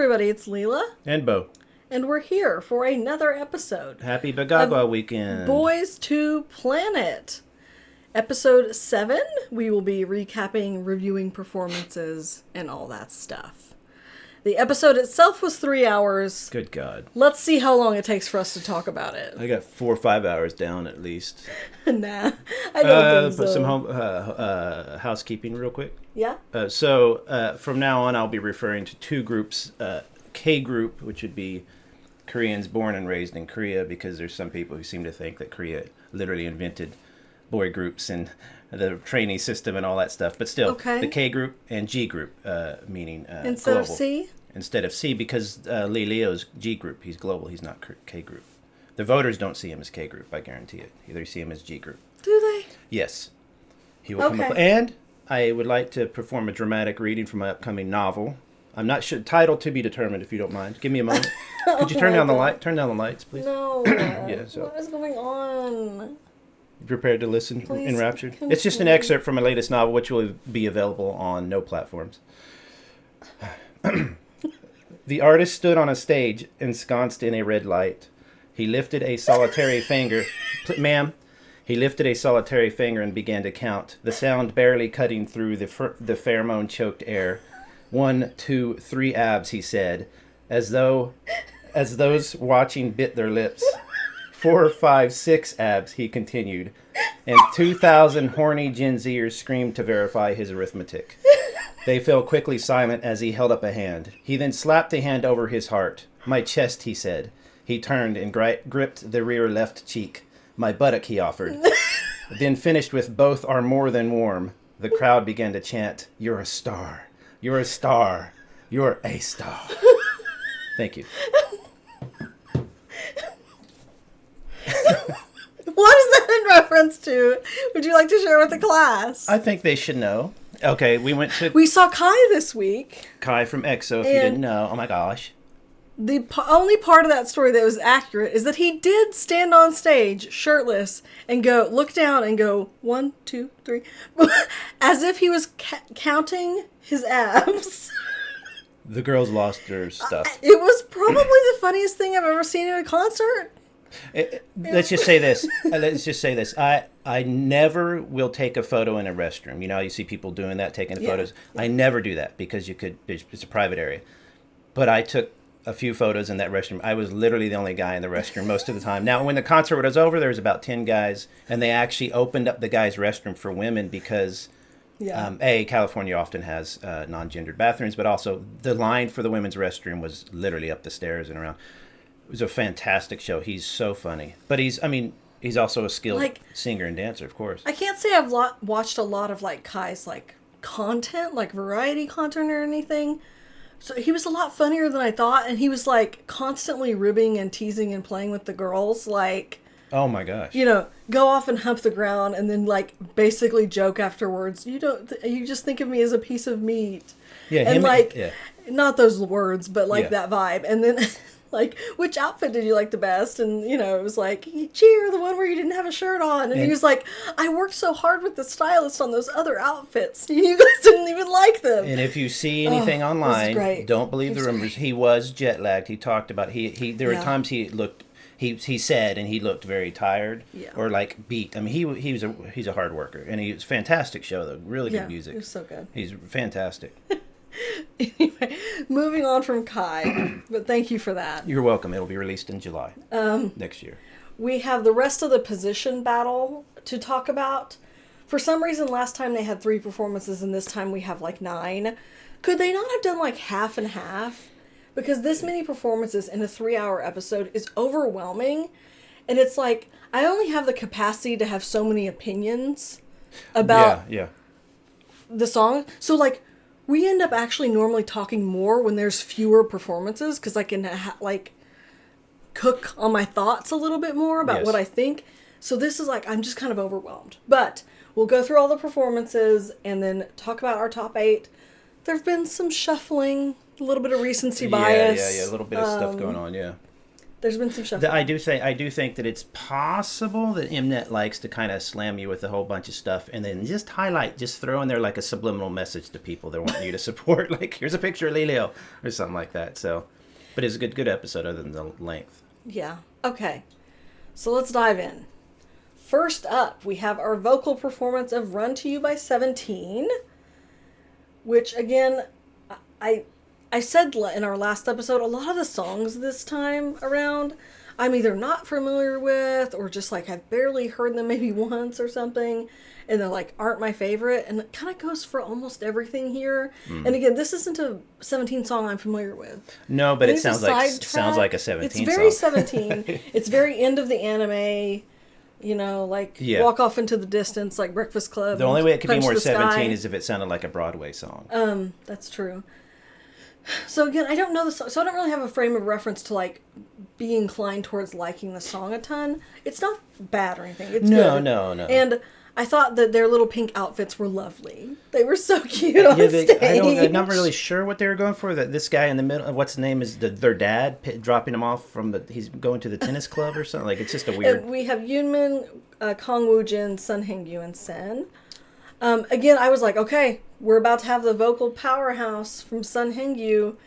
everybody, it's Leela. And Bo. And we're here for another episode. Happy Bagagwa weekend. Boys to Planet. Episode 7, we will be recapping, reviewing performances, and all that stuff. The episode itself was 3 hours. Good God. Let's see how long it takes for us to talk about it. I got 4 or 5 hours down at least. Nah, I don't think so. Put some housekeeping real quick. Yeah? So from now on, I'll be referring to 2 groups. K group, which would be Koreans born and raised in Korea, because there's some people who seem to think that Korea literally invented boy groups and the trainee system and all that stuff. But still, okay. The K group and G group, meaning Instead global. of C? Instead of C, because Lee Leo's G group. He's global. He's not K group. The voters don't see him as K group, I guarantee it. They see him as G group. Do they? Yes. He will come up. And I would like to perform a dramatic reading from my upcoming novel. I'm not sure. Title to be determined, if you don't mind. Give me a moment. Could you turn down the light? Turn down the lights, please. No. Yeah. So. What is going on? You prepared to listen? Please Enraptured? continue. It's just an excerpt from my latest novel, which will be available on no platforms. The artist stood on a stage, ensconced in a red light. He lifted a solitary finger. Ma'am. He lifted a solitary finger and began to count, the sound barely cutting through the pheromone-choked air. 1, 2, 3 abs, he said, as those watching bit their lips. 4, 5, 6 abs, he continued, and 2,000 horny Gen Zers screamed to verify his arithmetic. They fell quickly silent as he held up a hand. He then slapped a hand over his heart. My chest, he said. He turned and gripped the rear left cheek. My buttock, he offered. Then finished with both are more than warm. The crowd began to chant, "You're a star. You're a star. You're a star." Thank you. What is that in reference to? Would you like to share with the class? I think they should know. Okay, we saw Kai this week. Kai from EXO, if you didn't know. Oh my gosh. The only part of that story that was accurate is that he did stand on stage shirtless and look down and go 1, 2, 3, as if he was counting his abs. The girls lost their stuff. It was probably the funniest thing I've ever seen at a concert. Let's just say this. I never will take a photo in a restroom. You know, you see people doing that, taking photos. I never do that because it's a private area. But I took a few photos in that restroom. I was literally the only guy in the restroom most of the time. Now, when the concert was over, there was about 10 guys, and they actually opened up the guys' restroom for women because, California often has non-gendered bathrooms, but also the line for the women's restroom was literally up the stairs and around. It was a fantastic show. He's so funny. But he's also a skilled singer and dancer, of course. I can't say I've watched a lot of Kai's content, variety content or anything. So he was a lot funnier than I thought, and he was constantly ribbing and teasing and playing with the girls, oh my gosh. Go off and hump the ground and then basically joke afterwards. You just think of me as a piece of meat. Yeah, and not those words, but that vibe. And then which outfit did you like the best? And, it was cheer, the one where you didn't have a shirt on. And he was I worked so hard with the stylist on those other outfits. You guys didn't even like them. And if you see anything online, don't believe the rumors. He was jet lagged. He talked about, there were times he looked, he said, and he looked very tired or beat. I mean, he's a hard worker. And he was a fantastic show, though. Really good music. It was so good. He's fantastic. Anyway, moving on from Kai, but thank you for that. You're welcome. It'll be released in July next year. We have the rest of the position battle to talk about. For some reason, last time they had 3 performances, and this time we have 9. Could they not have done half and half? Because this many performances in a 3-hour episode is overwhelming, and it's I only have the capacity to have so many opinions about the song. So we end up actually normally talking more when there's fewer performances because I can cook on my thoughts a little bit more about what I think. So this is I'm just kind of overwhelmed. But we'll go through all the performances and then talk about our top 8. There have been some shuffling, a little bit of recency bias. Yeah, a little bit of stuff going on, There's been some shuffling. I do think that it's possible that Mnet likes to kind of slam you with a whole bunch of stuff and then just throw in there like a subliminal message to people they're wanting you to support. Like, here's a picture of Lelio or something like that. So, but it's a good episode other than the length. Yeah. Okay. So let's dive in. First up, we have our vocal performance of Run to You by 17, which again, I said in our last episode, a lot of the songs this time around, I'm either not familiar with or just like I've barely heard them maybe once or something, and they're like aren't my favorite, and it kind of goes for almost everything here. And again, this isn't a 17 song I'm familiar with. No, but it sounds like a 17 song. It's very song. 17. It's very end of the anime. You know, like Walk Off Into the Distance, like Breakfast Club. The only way it could be more 17 sky. is if it sounded like a Broadway song. That's true. So again, I don't know the song, so I don't really have a frame of reference to like be inclined towards liking the song a ton. It's not bad or anything. It's good. No. And I thought that their little pink outfits were lovely. They were so cute on stage. I'm not really sure what they were going for. That this guy in the middle, what's his name, is their dad dropping him off from he's going to the tennis club or something. Like, it's just a weird. And we have Yoonmin, Kong Woo-jin, Sun Heng-yu, and Sen. Again, I was like, okay, we're about to have the vocal powerhouse from Sun Heng-yu,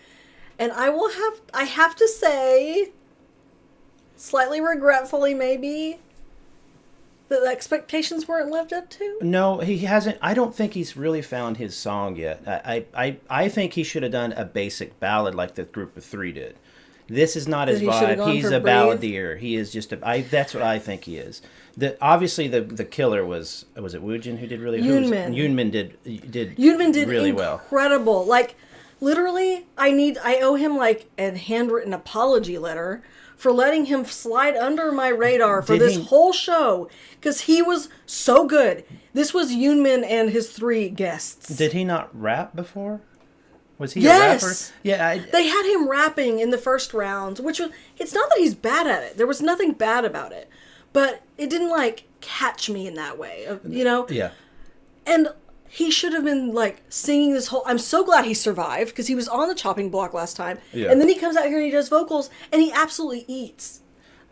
and I have to say, slightly regretfully maybe, that the expectations weren't lived up to. No, he hasn't. I don't think he's really found his song yet. I think he should have done a basic ballad like the Group of Three did. This is not his vibe. He's a balladeer. He is just that's what I think he is. Obviously the killer was it Woojin who did really well? Yoonmin did really well. Incredible. Like, literally, I owe him like a handwritten apology letter for letting him slide under my radar for this whole show, because he was so good. This was Yoonmin and his 3 guests. Did he not rap before? Was he a rapper? Yeah, they had him rapping in the first rounds, which was, it's not that he's bad at it. There was nothing bad about it, but it didn't like catch me in that way, you know? Yeah. And he should have been like singing this whole, I'm so glad he survived because he was on the chopping block last time. Yeah. And then he comes out here and he does vocals and he absolutely eats.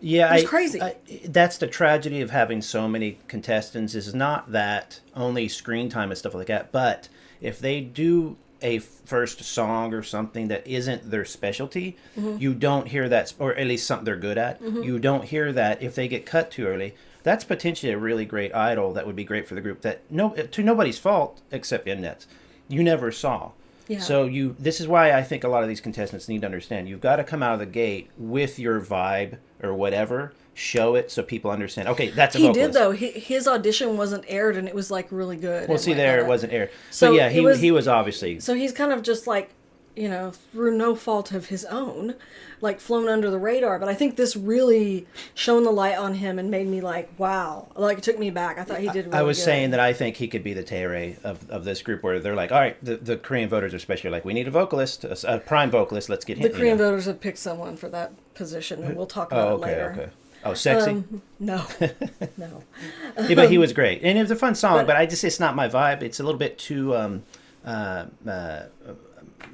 Yeah, it's crazy. That's the tragedy of having so many contestants, is not that only screen time and stuff like that, but if they do a first song or something that isn't their specialty, you don't hear that, or at least something they're good at. You don't hear that if they get cut too early. That's potentially a really great idol that would be great for the group that to nobody's fault except Mnet's you never saw. Yeah. So this is why I think a lot of these contestants need to understand you've got to come out of the gate with your vibe or whatever. Show it so people understand. Okay, that's a vocalist. He did though. His audition wasn't aired, and it was like really good. Well, see, it wasn't aired. So yeah, he was obviously. So he's kind of just like, you know, through no fault of his own, like flown under the radar. But I think this really shone the light on him and made me like, wow, like it took me back. I thought he did really good. I was saying that I think he could be the Tae-rae of this group, where they're like, all right, the Korean voters especially are like, we need a vocalist, a prime vocalist. Let's get him. The Korean voters have picked someone for that position, and we'll talk about it later. Okay. Oh, sexy? No. Yeah, but he was great. And it was a fun song, but it's not my vibe. It's a little bit too,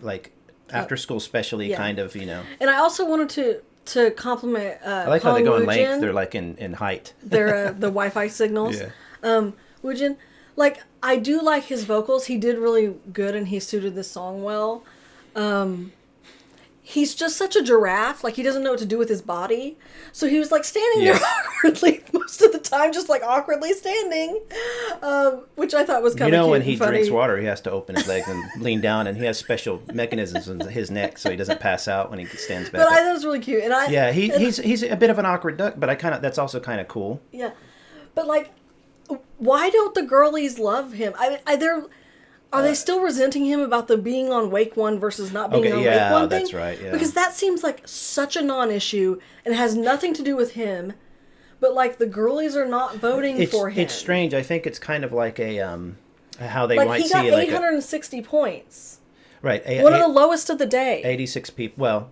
like, after school specially kind of, you know. And I also wanted to compliment I like how they go in length. They're like in height. They're the Wi-Fi signals. Yeah. Woojin, like, I do like his vocals. He did really good, and he suited this song well. He's just such a giraffe. Like, he doesn't know what to do with his body. So he was, like, standing there awkwardly most of the time, just, like, awkwardly standing, which I thought was kind of cute. When he drinks water, he has to open his legs and lean down, and he has special mechanisms in his neck so he doesn't pass out when he stands back. But I thought it was really cute. And he's a bit of an awkward duck, but that's also kind of cool. Yeah. But, like, why don't the girlies love him? Are they still resenting him about the being on Wake 1 versus not being on Wake 1 thing? That's right, yeah. Because that seems like such a non-issue and has nothing to do with him. But, like, the girlies are not voting for him. It's strange. I think it's kind of like a, how they might see it. He got 860 points. Right. One of the lowest of the day. 86 people. Well...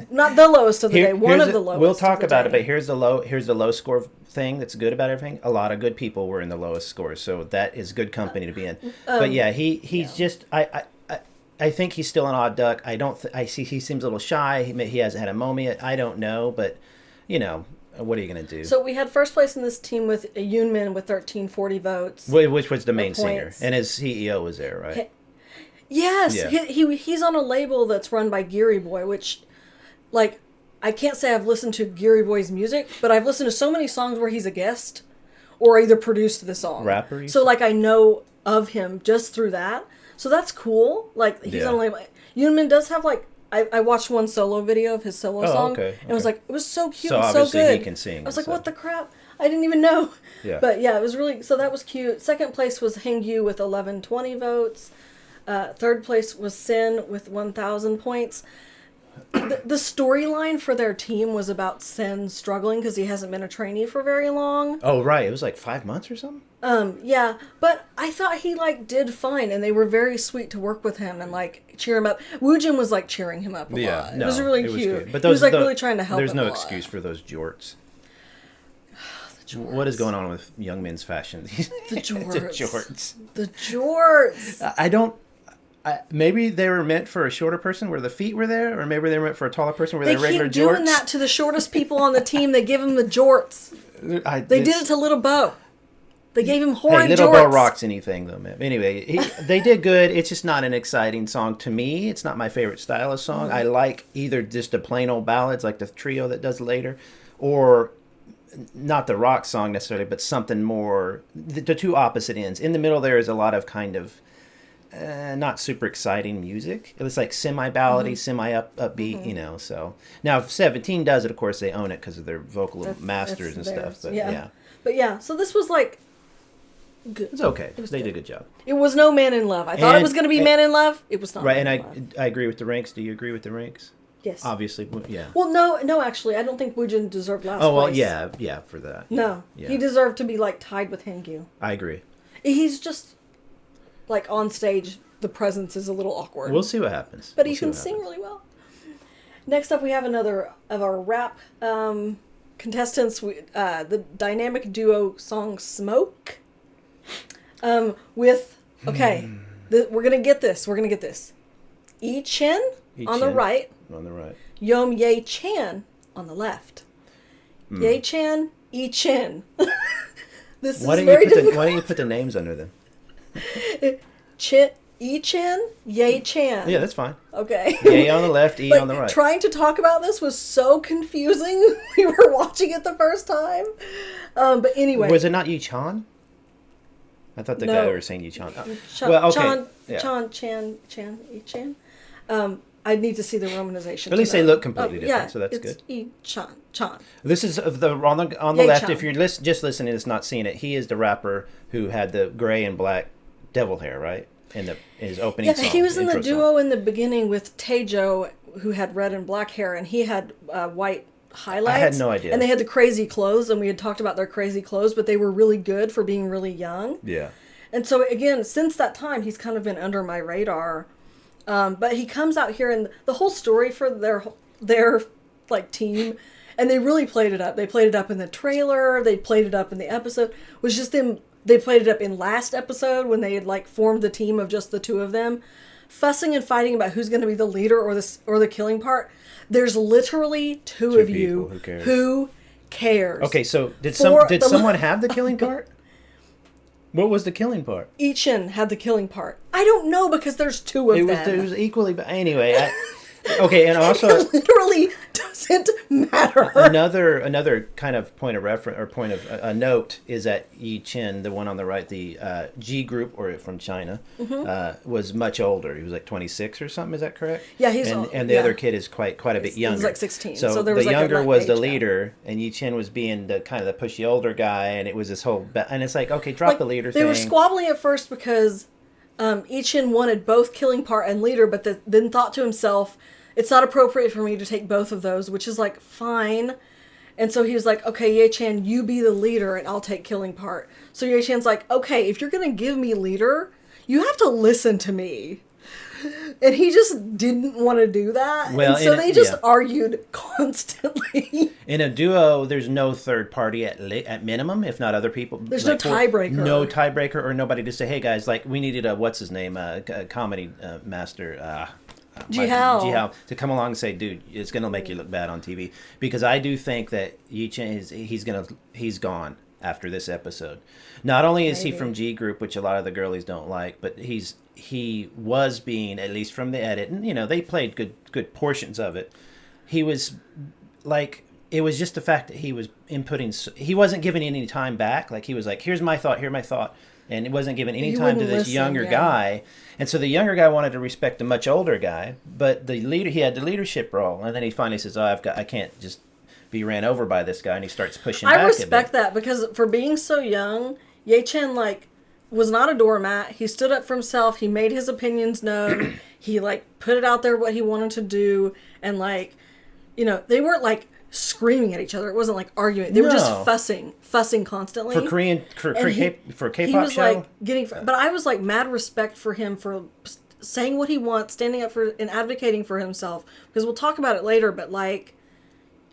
Not the lowest of the day. One of the lowest. We'll talk about it, but here's the low score thing that's good about everything. A lot of good people were in the lowest scores, so that is good company to be in. But yeah, he's just I think he's still an odd duck. I don't. I see he seems a little shy. He hasn't had a moment. I don't know, but you know, what are you going to do? So we had first place in this team with Yoonmin with 1340 votes. Which was the main points. singer, and his CEO was there, right? Yes, Yeah. he's on a label that's run by Geary Boy, which, like, I can't say I've listened to Geary Boy's music, but I've listened to so many songs where he's a guest or either produced the song. Rapper? So, like, I know of him just through that. So that's cool. Like, he's on a label. Yoonmin does have, like, I watched one solo video of his solo song. Okay. And it was like, it was so cute So and so obviously good. he can sing. I was like, so. what the crap? I didn't even know. Yeah. But yeah, it was really, so that was cute. Second place was Hengyu with 1120 votes. Third place was Sin with 1,000 points. The storyline for their team was about Sin struggling because he hasn't been a trainee for very long. Oh, right. It was like 5 months or something? Yeah, but I thought he, like, did fine, and they were very sweet to work with him and, like, cheer him up. Woojin was, like, cheering him up a lot. It was really cute. But he was, like, really trying to help There's him no a lot. excuse for those jorts. What is going on with young men's fashion? The jorts. The jorts. The jorts. I don't... maybe they were meant for a shorter person where the feet were there, or maybe they were meant for a taller person where They they're regular keep doing jorts. that to the shortest people on the team. They give him the jorts. They did it to Little Bo. They gave him horrid Hey, Little jorts. Bo rocks anything, though, man. Anyway, they did good. It's just not an exciting song to me. It's not my favorite style of song. I like either just the plain old ballads like the trio that does later, or not the rock song necessarily, but something more, the two opposite ends. In the middle there is a lot of kind of not super exciting music. It was like semi-ballady, semi-upbeat, you know. So now if 17 does it, of course they own it because of their vocal masters and theirs. stuff. But Yeah. But yeah, so this was like good. it's okay. It was They good. did a good job. It was no Man in Love. I thought it And- was going to be Man in Love. It was not. Right, Man and in Love. I agree with the ranks. Do you agree with the ranks? Yes. Obviously, yeah. Well, no, actually, I don't think Woojin deserved last Oh well, place. yeah, for that. No, Yeah. he deserved to be like tied with Hengyu. I agree. He's just like on stage. The presence is a little awkward. We'll see what happens. But We'll he see can what sing happens. really well. Next up, we have another of our rap contestants. The dynamic duo song "Smoke." With we're gonna get this. We're gonna get this. Yi Chen on the Chen. right. On the right. Yom Ye Chan on the left. Ye Chan, Yi Chen. This is very difficult. Why don't you put the names under them? Yi Chen, Ye Chan. Yeah, that's fine. Okay. Yay on the left, E Like, on the right. trying to talk about this was so confusing. We were watching it the first time. But anyway. Was it not Yi Chan? I thought the No. guy were saying Yi Chan. Chan, Yeah. Yi Chan. I need to see the romanization. At least to they know. look completely different, so that's it's good. Yi Chan. This is on the Ye left. Chan. If you're just listening, it's not seeing it. He is the rapper who had the gray and black devil hair, right? In his opening Yeah, song. he was in the intro duo song. in the beginning with Taejo, who had red and black hair, and he had white highlights. I had no idea. And they had the crazy clothes, and we had talked about their crazy clothes, but they were really good for being really young. Yeah. And so again, since that time, he's kind of been under my radar. But he comes out here, and the whole story for their like team, and they really played it up. They played it up in the trailer. They played it up in the episode. Was just them. They played it up in last episode when they had like formed the team of just the two of them, fussing and fighting about who's going to be the leader or the killing part. There's literally two of you. people. Who cares? Who cares? Okay, so did For the- someone have the killing part? What was the killing part? Ichin had the killing part. I don't know because there's two of them. It was equally. But anyway, okay, and also It literally doesn't matter. another kind of point of reference or point of a note is that Yi Chen, the one on the right, the G group or from China, was much older. He was like 26 or something. Is that correct? Yeah, he's and, old, and the yeah. other kid is quite a bit He's younger. like 16, So, so there the was like a, younger like, was the age gap. leader, and Yi Chen was being the kind of the pushy older guy, and it was this whole and it's like, okay, drop Like, the leader they thing. were squabbling at first because Ichin wanted both killing part and leader, but then thought to himself, it's not appropriate for me to take both of those, which is like, fine. And so he was like, okay, Ye-chan, you be the leader and I'll take killing part. So Ye-chan's like, okay, if you're going to give me leader, you have to listen to me. And he just didn't want to do that. Well, and so they just yeah. argued constantly. In a duo, there's no third party at minimum, if not other people. There's like no tiebreaker. No tiebreaker or nobody to say, hey guys, like we needed a, what's his name, a comedy master. Jihao to come along and say, dude, it's going to make you look bad on TV. Because I do think that he's gone after this episode. Not only is he from G Group, which a lot of the girlies don't like, but he was being, at least from the edit, and they played good portions of it. He was like, it was just the fact that he was inputting. He wasn't giving any time back. Like he was like, here's my thought. And it wasn't giving any time to this younger guy. And so the younger guy wanted to respect the much older guy, but he had the leadership role. And then he finally says, I can't just be ran over by this guy. And he starts pushing back a bit. I respect that, because for being so young, Ye Chen, was not a doormat. He stood up for himself. He made his opinions known. He, put it out there what he wanted to do. And, they weren't, screaming at each other. It wasn't arguing. They were just fussing constantly. For K-pop he was show? But I was mad respect for him for saying what he wants, standing up for and advocating for himself. Because we'll talk about it later, but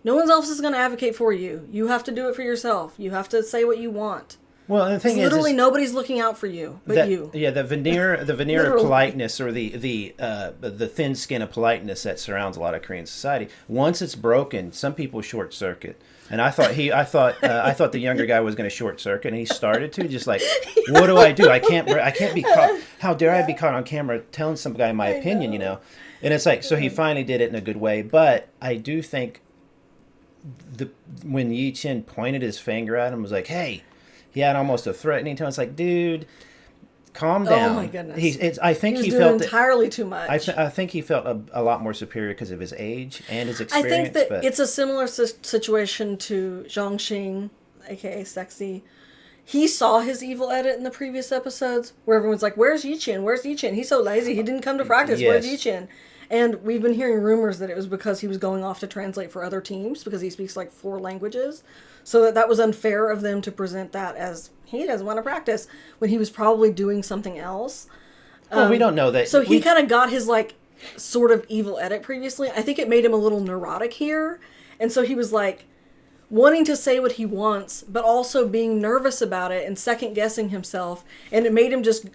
no one else is going to advocate for you. You have to do it for yourself. You have to say what you want. Well, and the thing is, literally nobody's looking out for you but you. Yeah, the veneer of politeness, or the thin skin of politeness that surrounds a lot of Korean society. Once it's broken, some people short circuit. And I thought the younger guy was going to short circuit, and he started to just what do I do? I can't be caught. How dare I be caught on camera telling some guy my opinion? And it's so he finally did it in a good way. But I do think when Yi Chen pointed his finger at him, was like, hey. He had almost a threatening tone. It's like, dude, calm down. Oh my goodness! I think he felt entirely too much. I think he felt a lot more superior because of his age and his experience. I think that it's a similar situation to Zhang Xing, aka Sexy. He saw his evil edit in the previous episodes, where everyone's like, "Where's Yi Chen? Where's Yi Chen? He's so lazy. He didn't come to practice. Yes. Where's Yi Chen?" And we've been hearing rumors that it was because he was going off to translate for other teams because he speaks 4 languages. So that was unfair of them to present that as he doesn't want to practice when he was probably doing something else. Well, we don't know that. So he kind of got his sort of evil edit previously. I think it made him a little neurotic here. And so he was wanting to say what he wants, but also being nervous about it and second guessing himself. And it made him just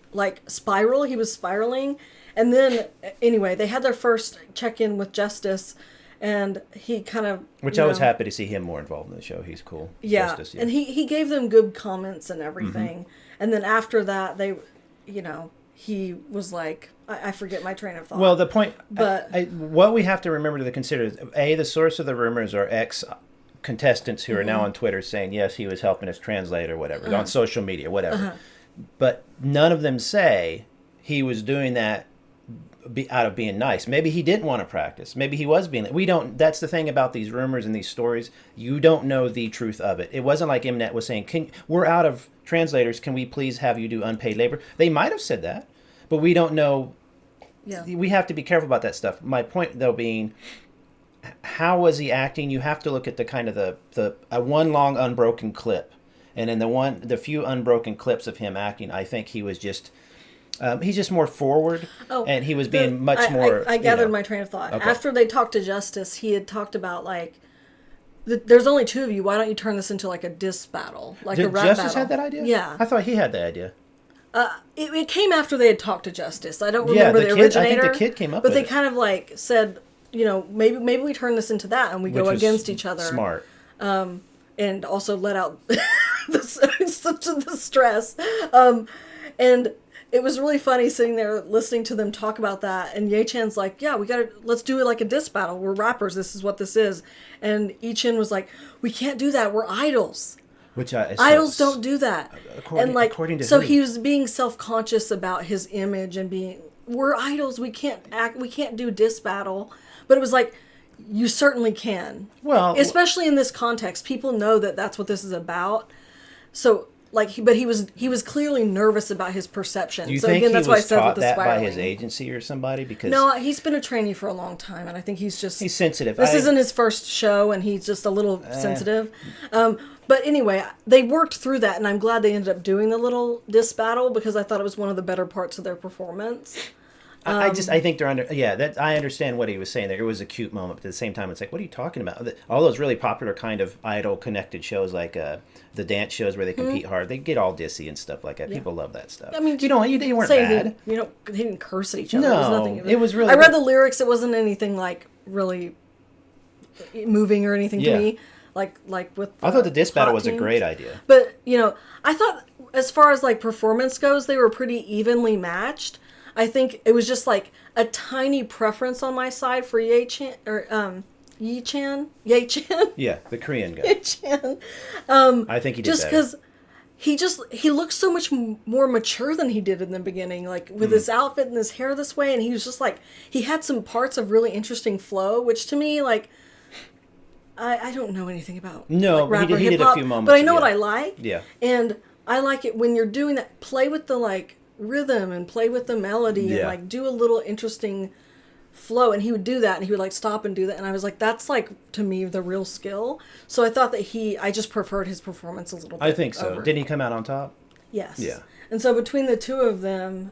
spiral. He was spiraling. And then anyway, they had their first check-in with Justice. And he kind of... Which I was happy to see him more involved in the show. He's cool. Yeah. Justice, yeah. And he gave them good comments and everything. Mm-hmm. And then after that, they, he was I forget my train of thought. Well, the point... But what we have to remember to consider is, A, the source of the rumors are ex-contestants who are now on Twitter saying, yes, he was helping us translate or whatever, on social media, whatever. But none of them say he was doing that out of being nice. Maybe he didn't want to practice. Maybe he was being... We don't... That's the thing about these rumors and these stories. You don't know the truth of it. It wasn't like Mnet was saying, we're out of translators. Can we please have you do unpaid labor? They might have said that, but we don't know. Yeah. We have to be careful about that stuff. My point, though, being, how was he acting? You have to look at the kind of the one long unbroken clip. And in the few unbroken clips of him acting, I think he was just... he's just more forward, and he was being much more... I gathered my train of thought. Okay. After they talked to Justice, he had talked about, there's only 2 of you. Why don't you turn this into, a diss battle? A rap battle. Justice had that idea? Yeah. I thought he had the idea. It came after they had talked to Justice. I don't remember the originator. I think the kid came up with it. But they kind of, said, maybe we turn this into that, and we go against each other. Smart. And also let out the stress. And... It was really funny sitting there listening to them talk about that, and Ye Chan's like, yeah, let's do it like a diss battle. We're rappers, this is what this is. And Yi Chen was like, we can't do that, we're idols. Idols don't do that. According to so who? he was being self-conscious about his image and being, we're idols, we can't do diss battle. But it was you certainly can. Well, especially in this context, people know that that's what this is about. So... but he was clearly nervous about his perception. Do you so think again, that's he why I was said taught with the that spiraling. by his agency or somebody? Because no, he's been a trainee for a long time, and I think he's sensitive. This isn't his first show, and he's just a little sensitive. But anyway, they worked through that, and I'm glad they ended up doing the little diss battle because I thought it was one of the better parts of their performance. I think they're under. Yeah, that I understand what he was saying there. It was a cute moment, but at the same time, it's like, what are you talking about? All those really popular kind of idol connected shows, like the dance shows where they compete hard, they get all dissy and stuff like that. People love that stuff. I mean, you weren't bad. They didn't curse at each other. No, it was nothing. it was really. I read the lyrics. It wasn't anything like really moving or anything to me. Like with. I thought the diss battle was a great idea. But I thought as far as like performance goes, they were pretty evenly matched. I think it was just like a tiny preference on my side for Ye-Chan or Ye-Chan. Yeah, the Korean guy. Ye-Chan. I think he did just because he looks so much more mature than he did in the beginning, like with his outfit and his hair this way, and he was just like he had some parts of really interesting flow, which to me like I don't know anything about. No, like, rapper, he did a few moments, but I know what I like. Yeah, and I like it when you're doing that. Play with the like rhythm and play with the melody and like do a little interesting flow, and he would do that and he would like stop and do that, and I was like, that's like to me the real skill. So I thought that I just preferred his performance a little bit. I think so. Didn't he come out on top? Yes. Yeah. And so between the two of them,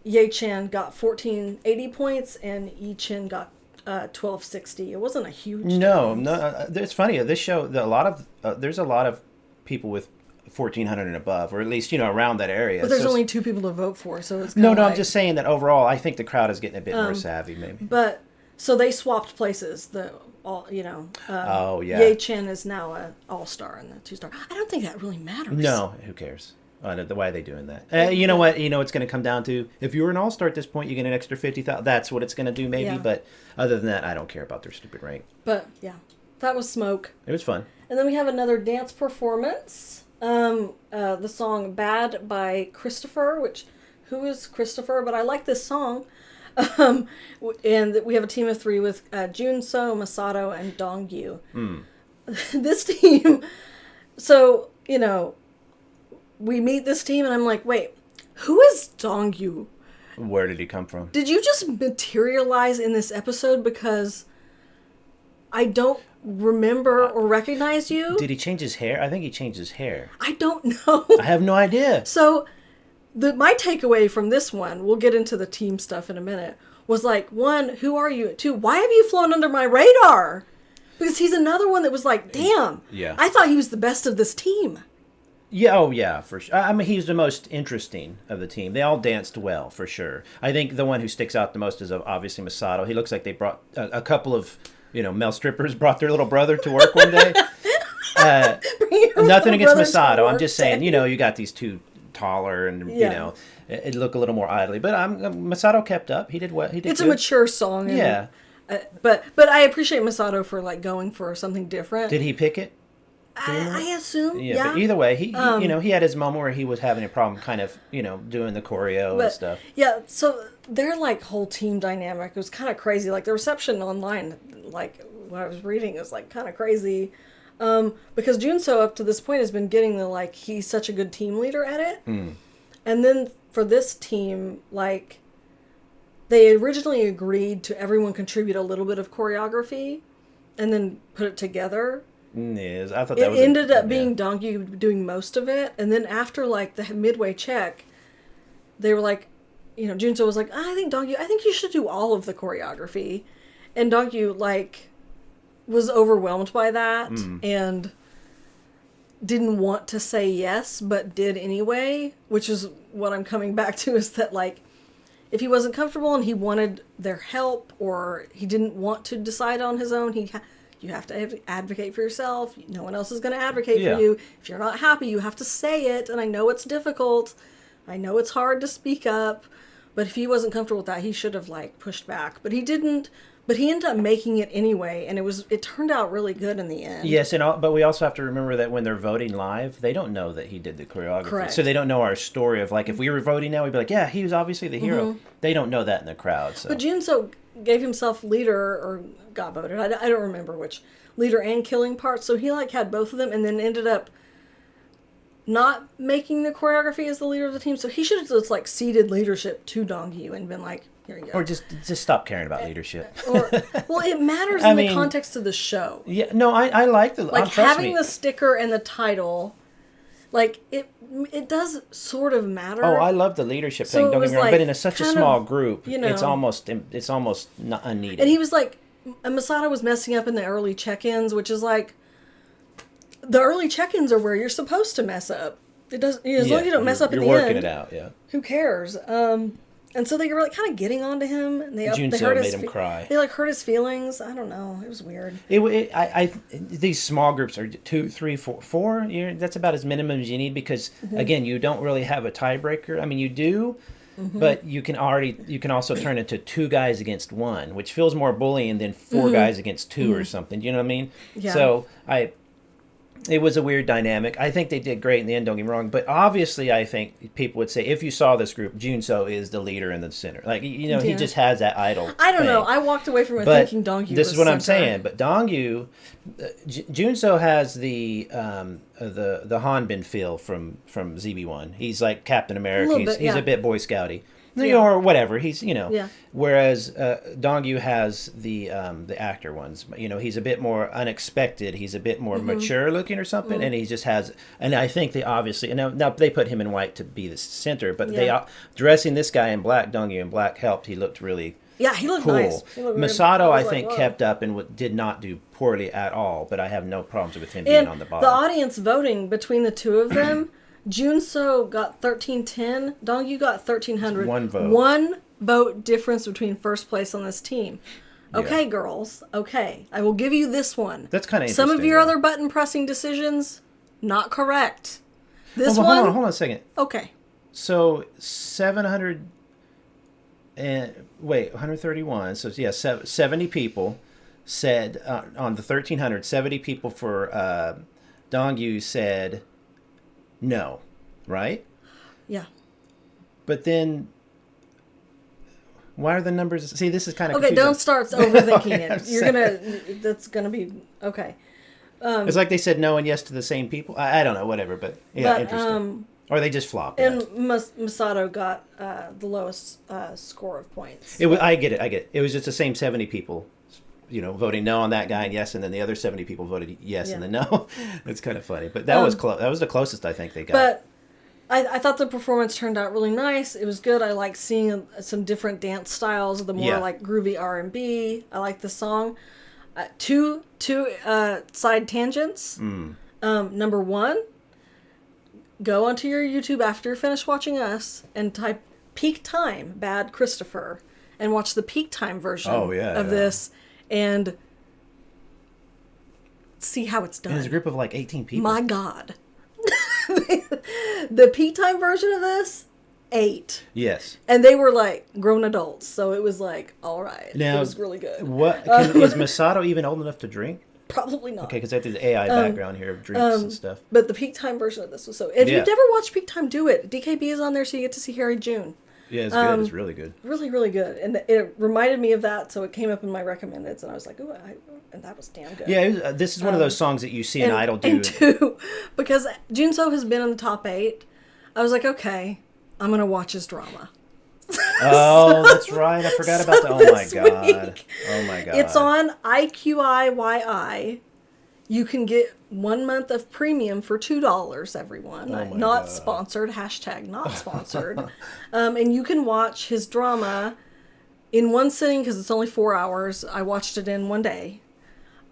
Ye-Chan got 1480 points and Yi-Chin got 1260. It wasn't a huge difference. It's funny, this show there's a lot of people with 1,400 and above, or at least around that area. But there's only 2 people to vote for, so it's I'm just saying that overall, I think the crowd is getting a bit more savvy, maybe. But so they swapped places. Ye-Chan is now an all-star and the 2-star. I don't think that really matters. No, who cares? Why are they doing that? You know what? It's going to come down to if you were an all-star at this point, you get an extra 50,000. That's what it's going to do, maybe. Yeah. But other than that, I don't care about their stupid rank. But yeah, that was Smoke. It was fun. And then we have another dance performance. The song "Bad" by Christopher, who is Christopher? But I like this song. And we have a team of 3 with Junso, Masato, and Dongyu. This team. So we meet this team, and I'm like, wait, who is Dongyu? Where did he come from? Did you just materialize in this episode? Because I don't remember or recognize you. Did he change his hair? I think he changed his hair. I don't know. I have no idea. So my takeaway from this one, we'll get into the team stuff in a minute, was like, 1, who are you? 2, why have you flown under my radar? Because he's another one that was like, damn, I thought he was the best of this team. Yeah, for sure. I mean, he's the most interesting of the team. They all danced well, for sure. I think the one who sticks out the most is obviously Masato. He looks like they brought a couple of male strippers brought their little brother to work one day. Nothing against Masato. I'm just saying, you got these 2 taller and, it look a little more idly. But Masato kept up. He did what he did. It's good. A mature song. And, but I appreciate Masato for like going for something different. Did he pick it? I assume. Yeah. But either way, he he had his moment where he was having a problem kind of, doing the choreo and stuff. Yeah, so their like whole team dynamic was kind of crazy. Like the reception online, like what I was reading is like kind of crazy. Because Junso up to this point has been getting the like he's such a good team leader at it. And then for this team, like they originally agreed to everyone contribute a little bit of choreography and then put it together. Yes, I thought that it ended up being Dongyu doing most of it, and then after like the midway check, they were like, Junso was like, I think you should do all of the choreography, and Dongyu like was overwhelmed by that and didn't want to say yes, but did anyway, which is what I'm coming back to is that like if he wasn't comfortable and he wanted their help or he didn't want to decide on his own, you have to advocate for yourself. No one else is going to advocate for you. If you're not happy, you have to say it. And I know it's difficult. I know it's hard to speak up. But if he wasn't comfortable with that, he should have like pushed back. But he didn't. But he ended up making it anyway, and it turned out really good in the end. Yes, but we also have to remember that when they're voting live, they don't know that he did the choreography. Correct. So they don't know our story of like if we were voting now, we'd be like, yeah, he was obviously the hero. They don't know that in the crowd. So. But Junso gave himself leader or got voted. I don't remember which. Leader and killing part, so he like had both of them and then ended up not making the choreography as the leader of the team, so he should have just like ceded leadership to Dongyu and been like, here you go. Or just stop caring about leadership. Well, it matters in the context of the show. Yeah, no, I like the... Like having the sticker and the title Like it does sort of matter. Oh, I love the leadership So thing. it Don't get was, me wrong, like, but in such a kind small of, group, you know. it's almost not unneeded. And he was like, Masato was messing up in the early check-ins, which is like, the early check-ins are where you're supposed to mess up. It does, as long as you don't mess up at the end. You're working it out, yeah. Who cares? And so they were like kind of getting onto him, and they Junso hurt made him cry. They like hurt his feelings. I don't know. It was weird. These small groups are 2, 3, 4, 4. That's about as minimum as you need because again, you don't really have a tiebreaker. I mean, you do, but you can also turn it to 2 guys against 1, which feels more bullying than 4 guys against 2 or something. You know what I mean? Yeah. So it was a weird dynamic. I think they did great in the end, don't get me wrong. But obviously, I think people would say, if you saw this group, Junso is the leader in the center. Like, he just has that idol. I don't thing. know. I walked away from it thinking Dongyu This was is what I'm center. saying. But Dongyu, Junso has the Hanbin feel from ZB1. He's like Captain America. He's a bit Boy Scouty. Or whatever. He's, Yeah. Whereas Dongyu has the actor ones. He's a bit more unexpected. He's a bit more mature looking or something, and he just has. And I think they obviously now they put him in white to be the center, but they dressing this guy in black, Dongyu in black helped. He looked really. Yeah, he looked cool. nice. Masato, I think, kept up and did not do poorly at all. But I have no problems with him being on the bottom. The audience voting between the two of them. Junso got 1310. Dongyu got 1300. 1 vote. 1 vote difference between first place on this team. Okay, Yeah. girls. Okay. I will give you this one. That's kind of Some of interesting, your yeah. other button pressing decisions, not correct. This Hold one. on a second. Okay. So 700 and 131. So yeah, 70 people said on the 1300. 70 people for Dongyu said no, right? Yeah. But then, why are the numbers? See, this is kind of Okay. confusing. Don't start overthinking it. I'm You're gonna. That's gonna be okay. It's like they said no and yes to the same people. I don't know, whatever. But yeah, But, interesting. Or they just flopped. And Yeah. Masato got the lowest score of points. I get it. It was just the same 70 people, voting no on that guy and yes, and then the other 70 people voted yes and then no. It's kind of funny, but that was close. That was the closest I think they got. But I thought the performance turned out really nice. It was good. I liked seeing some different dance styles, the more like groovy R&B. I like the song. Two side tangents. Number 1, go onto your YouTube after you're finished watching us and type Peak Time Bad Christopher and watch the Peak Time version of this and see how it's done. And there's a group of like 18 people. My God. The Peak Time version of this, 8. Yes. And they were like grown adults, so it was like, all right. Now, it was really good. Is Masato even old enough to drink? Probably not. Okay, because I did the AI background here of drinks and stuff. But the Peak Time version of this was so. If you've never watched Peak Time, do it. DKB is on there, so you get to see Harry June. Yeah, it's good. It's really good. Really, really good. And it reminded me of that, so it came up in my recommendeds, and I was like, ooh, and that was damn good. Yeah, this is one of those songs that you see an idol do. And 2, because Junso has been in the top 8, I was like, okay, I'm going to watch his drama. Oh, that's right. I forgot about that. Oh, my God. Week, Oh, my God. It's on IQIYI. You can get 1 month of premium for $2, everyone. Oh my Not God. sponsored. # not sponsored. And you can watch his drama in one sitting because it's only 4 hours. I watched it in one day.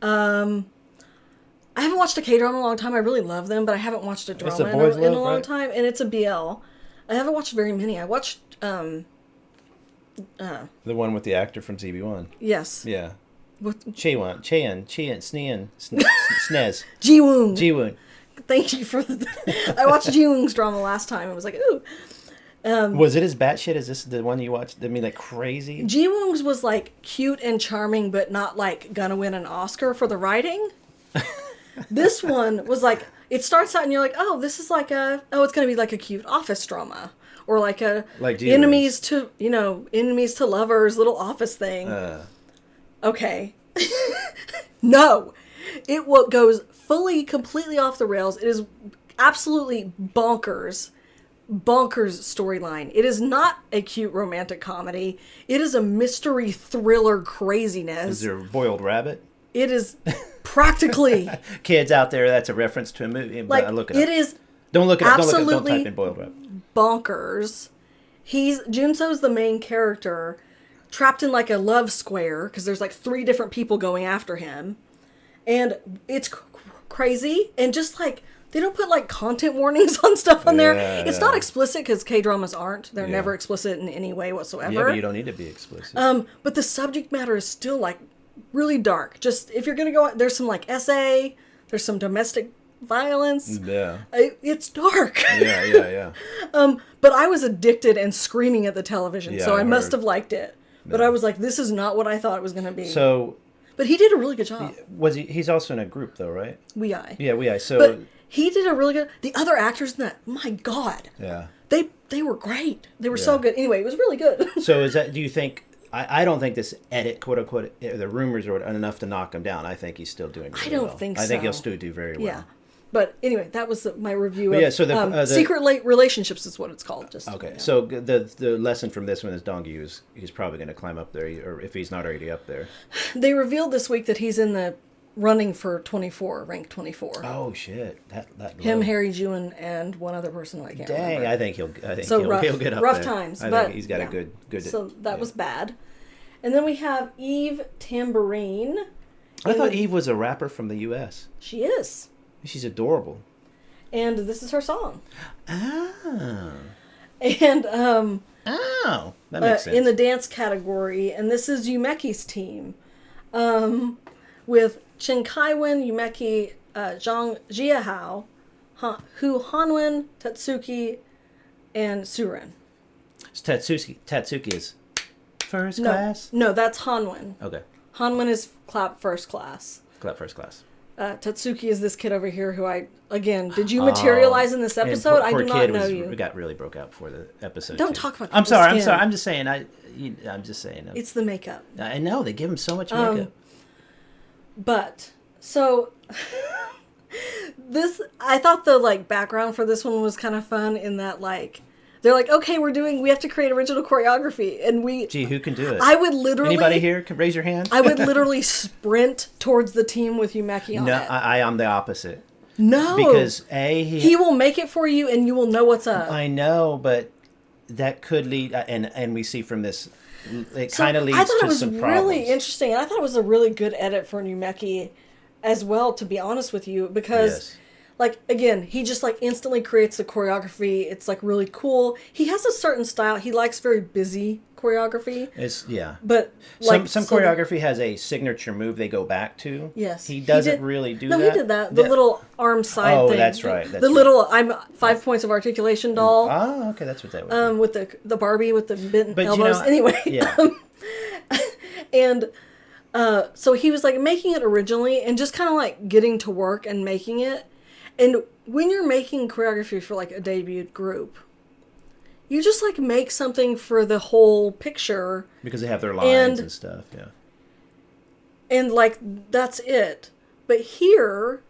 I haven't watched a K-drama in a long time. I really love them, but I haven't watched a drama in a long time. And it's a BL. I haven't watched very many. I watched... the one with the actor from ZB1. Yes. Yeah. What? Cheon, Snean, Snez. Ji-woong. Ji-woon. Thank you for I watched Ji-woong's drama last time. I was like, ooh. Was it as batshit as this, the one you watched? I mean, like crazy? Ji-woong's was like cute and charming, but not like gonna win an Oscar for the writing. This one was like, it starts out and you're like, oh, this is like it's gonna be like a cute office drama. Or like enemies to lovers, little office thing. Okay. No. It goes completely off the rails. It is absolutely bonkers storyline. It is not a cute romantic comedy. It is a mystery thriller craziness. Is there a boiled rabbit? It is practically... Kids out there, that's a reference to a movie. Like, look it is Don't look it up. Absolutely Don't type in boiled wrap. bonkers. Junso's the main character, trapped in like a love square because there's like 3 different people going after him, and it's crazy. And just like they don't put like content warnings on stuff on there. It's not explicit because K-dramas aren't. They're never explicit in any way whatsoever. Yeah, but you don't need to be explicit. But the subject matter is still like really dark. Just if you're gonna go, there's some like essay. There's some domestic violence. Yeah. It's dark. Yeah. But I was addicted and screaming at the television, so I I must have liked it. But I was like, this is not what I thought it was going to be. So, but he did a really good job. He's also in a group though, right? We-I. Yeah, We-I. So, but he did a really good. The other actors in that, my God. Yeah. They were great. They were so good. Anyway, it was really good. So is that? Do you think? I don't think this edit, quote unquote, the rumors are enough to knock him down. I think he's still doing really well. I don't think so. I think he'll still do very well. Yeah. But anyway, that was my review But of yeah, so the Secret Late Relationships is what it's called. Just okay. You know. So the lesson from this one is Dongyu is he's probably going to climb up there, or if he's not already up there. They revealed this week that he's in the running for 24, rank 24. Oh shit! That Him, low. Harry Jewin, and one other person who I can't remember. Dang, I think he'll get up rough there. times. I but think he's got yeah. a good. So that was bad. And then we have Eve Tambourine. I thought Eve was a rapper from the U.S. She is. She's adorable. And this is her song. Oh. And that makes sense. in the dance category, and this is Yumeki's team, with Chen Kaiwen, Yumeki, Zhang Jiahao, Hu Hanwen, Tatsuki, and Surin. Tatsuki is first class? No, that's Hanwen. Okay. Hanwen is clap first class. Clap first class. Tatsuki is this kid over here who did you materialize in this episode? I do not know you. We got really broke out for the episode. Don't talk about I'm sorry. skin. I'm just saying. I'm just saying. It's the makeup. I know. They give him so much makeup. But, so, I thought the, background for this one was kind of fun in that, they're like, okay, we have to create original choreography, and Gee, who can do it? I would literally... Anybody here can raise your hand? I would literally sprint towards the team with Yumeki on it. No, I am the opposite. No. Because, he will make it for you, and you will know what's up. I know, but that could lead... And we see from this, it kind of leads to some problems. I thought it was really interesting, and I thought it was a really good edit for Yumeki as well, to be honest with you, because... Yes. Again, he just, instantly creates the choreography. It's, really, cool. He has a certain style. He likes very busy choreography. Yeah. But, some choreography has a signature move they go back to. Yes. He doesn't really do that. No, he did that. The little arm side thing. Oh, that's right. Little, I'm 5 points of articulation doll. Oh, okay. That's what that was. With the Barbie with the bent elbows. You know, anyway. Yeah. And... so he was, making it originally and just kind of, getting to work and making it. And when you're making choreography for, a debut group, you just, make something for the whole picture. Because they have their lines and stuff, yeah. And, that's it. But here,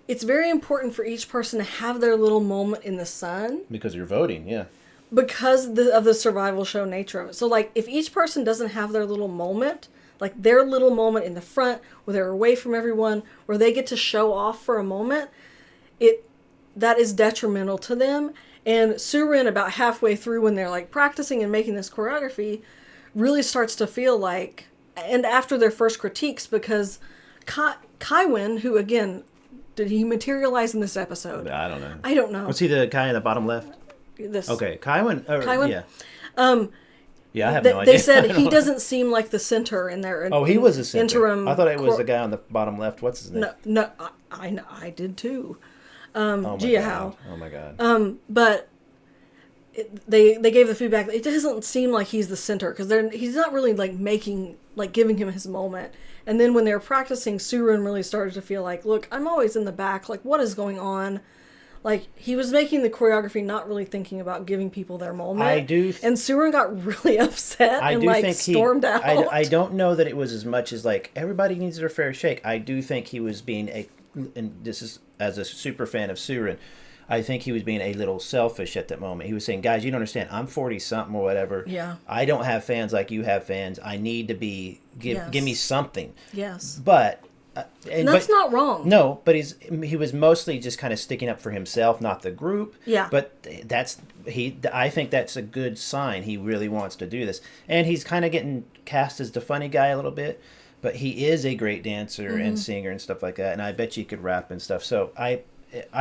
it's very important for each person to have their little moment in the sun. Because you're voting, yeah. Because of the survival show nature of it. So, if each person doesn't have their little moment... their little moment in the front, where they're away from everyone, where they get to show off for a moment, that is detrimental to them. And Surin, about halfway through when they're practicing and making this choreography, really starts to feel and after their first critiques, because Kaiwen, who again, did he materialize in this episode? I don't know. I don't know. Was he the guy in the bottom left? This. Okay, Kaiwen. Kaiwen? Yeah. Yeah, I have no idea. They said he doesn't seem like the center in their he was a center. Interim. I thought it was the guy on the bottom left. What's his name? No, I did too. Oh my god. But they gave the feedback. It doesn't seem like he's the center because he's not really giving him his moment. And then when they were practicing, Surin really started to feel look, I'm always in the back. What is going on? He was making the choreography, not really thinking about giving people their moment. And Surin got really upset and stormed out. I don't know that it was as much as everybody needs their fair shake. I do think he was being and this is as a super fan of Surin, I think he was being a little selfish at that moment. He was saying, guys, you don't understand. I'm 40 something or whatever. Yeah. I don't have fans like you have fans. I need to be, give me something. Yes. But And that's not wrong. No, but he was mostly just kind of sticking up for himself, not the group. Yeah. But I think that's a good sign. He really wants to do this. And he's kind of getting cast as the funny guy a little bit, but he is a great dancer and singer and stuff like that. And I bet you could rap and stuff. So I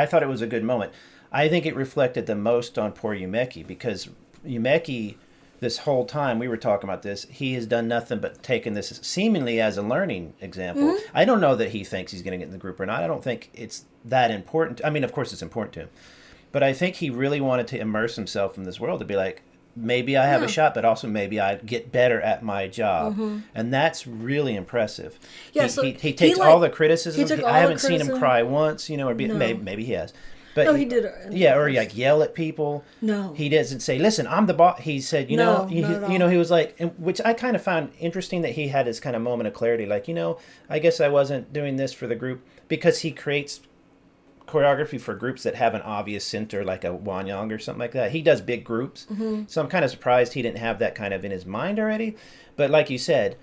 thought it was a good moment. I think it reflected the most on poor Yumeki, because Yumeki, this whole time we were talking about this, he has done nothing but taken this seemingly as a learning example. I don't know that he thinks he's going to get in the group or not. I don't think it's that important. I mean, of course it's important to him. But I think he really wanted to immerse himself in this world, to be like, maybe I have a shot, but also maybe I get better at my job. And that's really impressive. Yeah, he takes all the criticism. I haven't seen him cry once, or maybe he has. But no, he did. Or like yell at people. No, he doesn't say, "Listen, I'm the boss." He said, he was like, which I kind of found interesting, that he had his kind of moment of clarity, like, I guess I wasn't doing this for the group, because he creates choreography for groups that have an obvious center, like a Wanyang or something like that. He does big groups, so I'm kind of surprised he didn't have that kind of in his mind already. But like you said,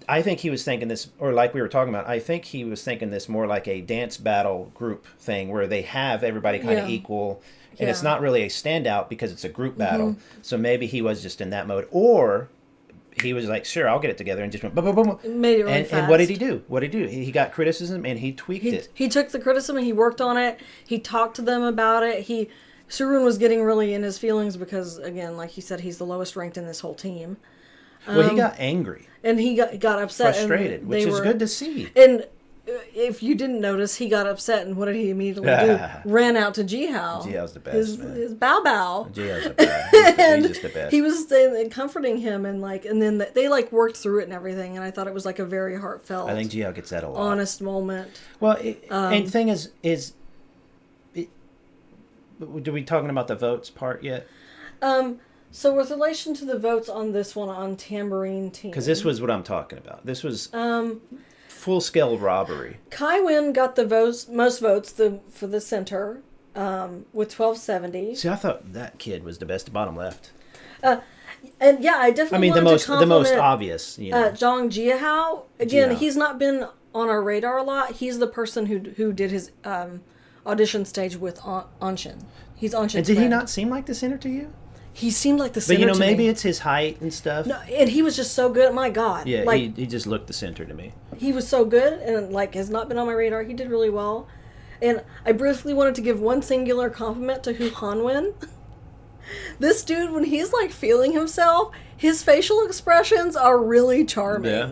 I think he was thinking this, or like we were talking about, I think he was thinking this more like a dance battle group thing, where they have everybody kind of equal, and it's not really a standout because it's a group battle. So maybe he was just in that mode, or he was like, sure, I'll get it together, and just went boom, boom, boom. Made it really fast. And what did he do? He got criticism, and he tweaked it. He took the criticism and he worked on it. He talked to them about it. Surun was getting really in his feelings because, again, like he said, he's the lowest ranked in this whole team. Well, he got angry. And he got upset. Frustrated, which is good to see. And if you didn't notice, he got upset, and what did he immediately do? Ran out to Jihao. Jihao's the best, his Bao Bao. Jihao's the best. He's just the best. He was comforting him, and then they worked through it and everything, and I thought it was like a very heartfelt. I think Jihao gets that a lot. Honest moment. Well, and the thing is, are we talking about the votes part yet? So with relation to the votes on this one on Tambourine Team, because this was what I'm talking about. This was full-scale robbery. Kai Wen got the most votes for the center with 1270. See, I thought that kid was the best. Bottom left. And yeah, I definitely. the most obvious. Zhang Jiahao. Again, he's not been on our radar a lot. He's the person who did his audition stage with Anshin. He's Anshin's And did he not seem like the center to you? He seemed like the center. But maybe it's his height and stuff. No, and he was just so good. My God. Yeah, he just looked the center to me. He was so good, and has not been on my radar. He did really well. And I briefly wanted to give one singular compliment to Hu Hanwen. This dude, when he's feeling himself, his facial expressions are really charming. Yeah.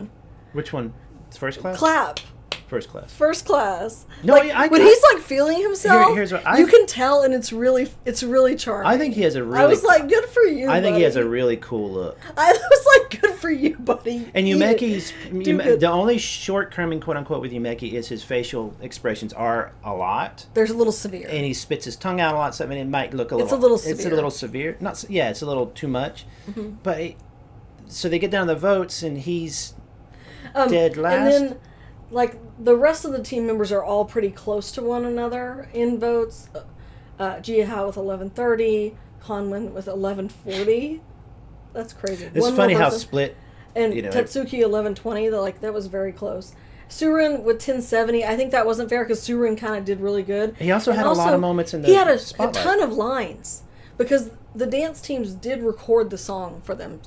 Which one? First class? Clap. First class. First class. No, when he's feeling himself, here's what you can tell, and it's really charming. I think he has a really. I was like, good for you. I think buddy. he has a really cool look. I was like, good for you, buddy. And Yumeki's the only shortcoming, quote unquote, with Yumeki is his facial expressions are a lot. There's a little severe, and he spits his tongue out a lot. So it might look a little. It's a little severe. It's a little severe. It's a little too much. But so they get down to the votes, and he's dead last. And then. The rest of the team members are all pretty close to one another in votes. Jiahao with 1130, Hanwen with 1140. That's crazy. It's funny how split. And Tetsuki 1120. That was very close. Surin with 1070. I think that wasn't fair because Surin kind of did really good. He also had a lot of moments in the He had a spotlight. ton of lines because the dance teams did record the song for them.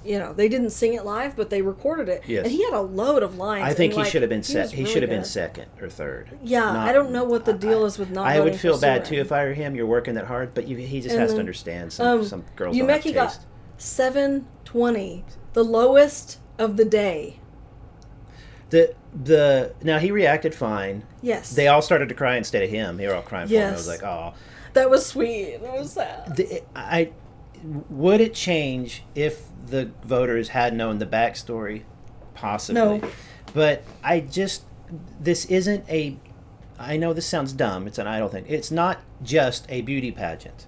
They didn't sing it live, but they recorded it. Yes. And he had a load of lines. I think he should have been He should have been second or third. Yeah, I don't know what the deal is with not. I would feel bad too if I were him. You're working that hard, but he just has to understand some girls don't have taste. Yumeki got 720, the lowest of the day. Now he reacted fine. Yes. They all started to cry instead of him. They were all crying for him. I was like, oh. That was sweet. It was sad. Would it change if the voters had known the backstory? Possibly. No. But this isn't I know this sounds dumb. It's an idol thing. It's not just a beauty pageant.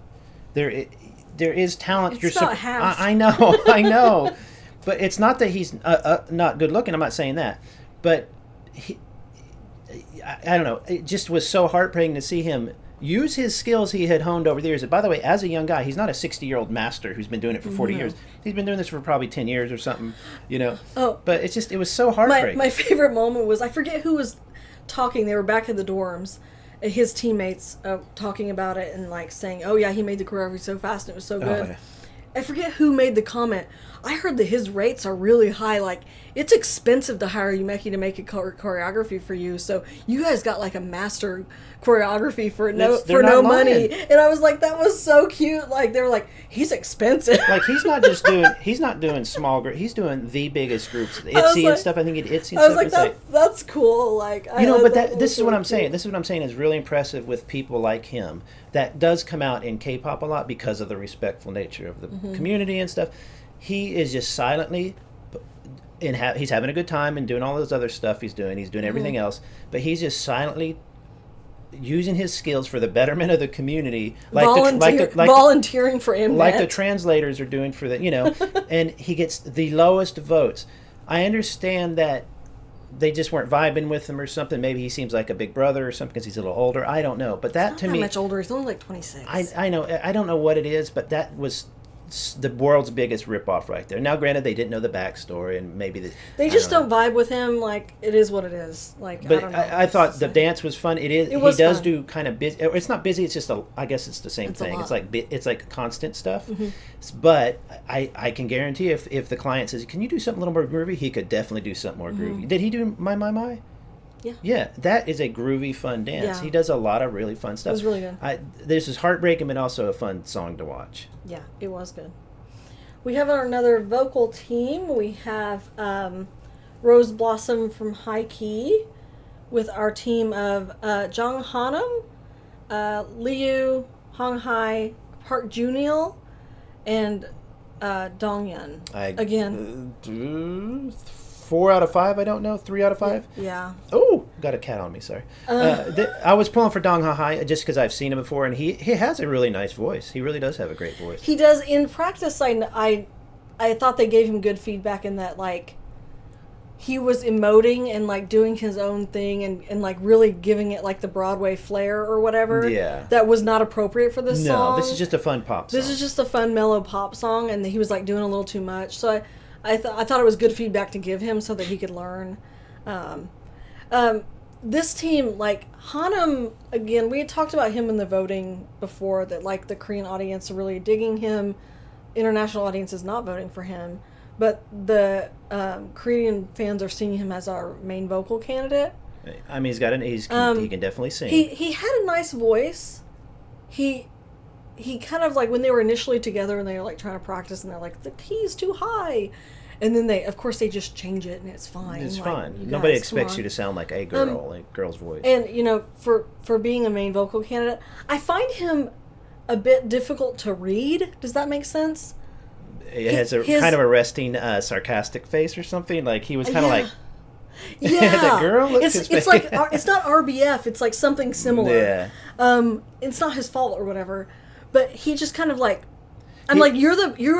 There is talent. It's about half. I know. But it's not that he's not good looking. I'm not saying that. But I don't know. It just was so heartbreaking to see him use his skills he had honed over the years. And by the way, as a young guy, he's not a 60-year-old master who's been doing it for 40 years. He's been doing this for probably 10 years or something, Oh. But it was so heartbreaking. My favorite moment was, I forget who was talking. They were back in the dorms. His teammates talking about it and like saying, "Oh yeah, he made the choreography so fast and it was so good." Oh, yeah. I forget who made the comment. I heard that his rates are really high. Like, it's expensive to hire Yumeki to make a choreography for you. So you guys got like a master choreography for no money. And I was like, that was so cute. Like, they were like, he's expensive. Like, he's not doing small groups. He's doing the biggest groups. ITZY and stuff. I think ITZY and I was stuff. like, that's cool. Like, this is what I'm saying. This is what I'm saying is really impressive with people like him. That does come out in K-pop a lot because of the respectful nature of the community and stuff. He is just silently, he's having a good time and doing all this other stuff he's doing. He's doing everything else, but he's just silently using his skills for the betterment of the community, volunteering for Mnet. Like the translators are doing for the, and he gets the lowest votes. I understand that they just weren't vibing with him or something. Maybe he seems like a big brother or something because he's a little older. I don't know. But that, to me, much older. He's only like 26. I know. I don't know what it is, but that was the world's biggest ripoff right there. Now, granted, they didn't know the backstory, and maybe they just don't vibe with him. Like, it is what it is. Like, but I don't know. I thought the dance was fun. He does fun. Do kind of busy. It's not busy. It's just I guess it's the same thing. It's like constant stuff. But I can guarantee if the client says, "Can you do something a little more groovy?" He could definitely do something more groovy. Did he do My? Yeah. Yeah, that is a groovy, fun dance. Yeah. He does a lot of really fun stuff. It was really good. This is heartbreaking, but also a fun song to watch. Yeah, it was good. We have another vocal team. We have Rose Blossom from High Key with our team of Jung Hanum, Liu, Hong Hai, Park Junil, and Dongyun. Again. 4 out of 5, I don't know. 3 out of 5? Yeah. Oh, got a cat on me, sorry. I was pulling for Dong Ha Hai just because I've seen him before, and he has a really nice voice. He really does have a great voice. He does. In practice, I thought they gave him good feedback in that, like, he was emoting and, like, doing his own thing and like, really giving it, like, the Broadway flair or whatever. Yeah. That was not appropriate for this song. No, this is just a fun pop song. This is just a fun, mellow pop song, and he was, like, doing a little too much. So I thought it was good feedback to give him so that he could learn. This team, like, Hanum, again, we had talked about him in the voting before, that, like, the Korean audience are really digging him. International audience is not voting for him. But the Korean fans are seeing him as our main vocal candidate. I mean, he can definitely sing. He had a nice voice. He kind of, like, when they were initially together and they were, like, trying to practice, and they're like, the key's too high. And then they just change it, and it's fine. It's like, fine. Nobody expects you to sound like a girl, a girl's voice. And, for being a main vocal candidate, I find him a bit difficult to read. Does that make sense? It has kind of a resting, sarcastic face or something. Like, he was kind of like... Yeah, that girl. It's like it's not RBF. It's like something similar. Yeah. It's not his fault or whatever, but he just kind of like, like, you're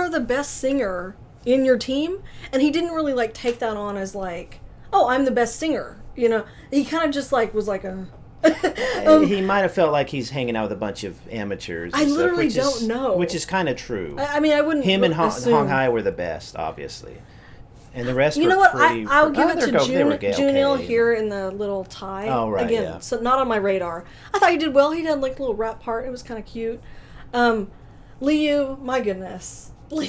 the best singer in your team, and he didn't really, like, take that on as, like, oh, I'm the best singer. He kind of just, like, was like a. He might have felt like he's hanging out with a bunch of amateurs. I literally don't know. Which is kind of true. I mean, I wouldn't. Him and Hong Hai were the best, obviously. And the rest were what? pretty... I'll give it to Junil here in the little tie. Oh, right, Again, yeah. So not on my radar. I thought he did well. He did, like, a little rap part. It was kind of cute. Liu, my goodness. Liu,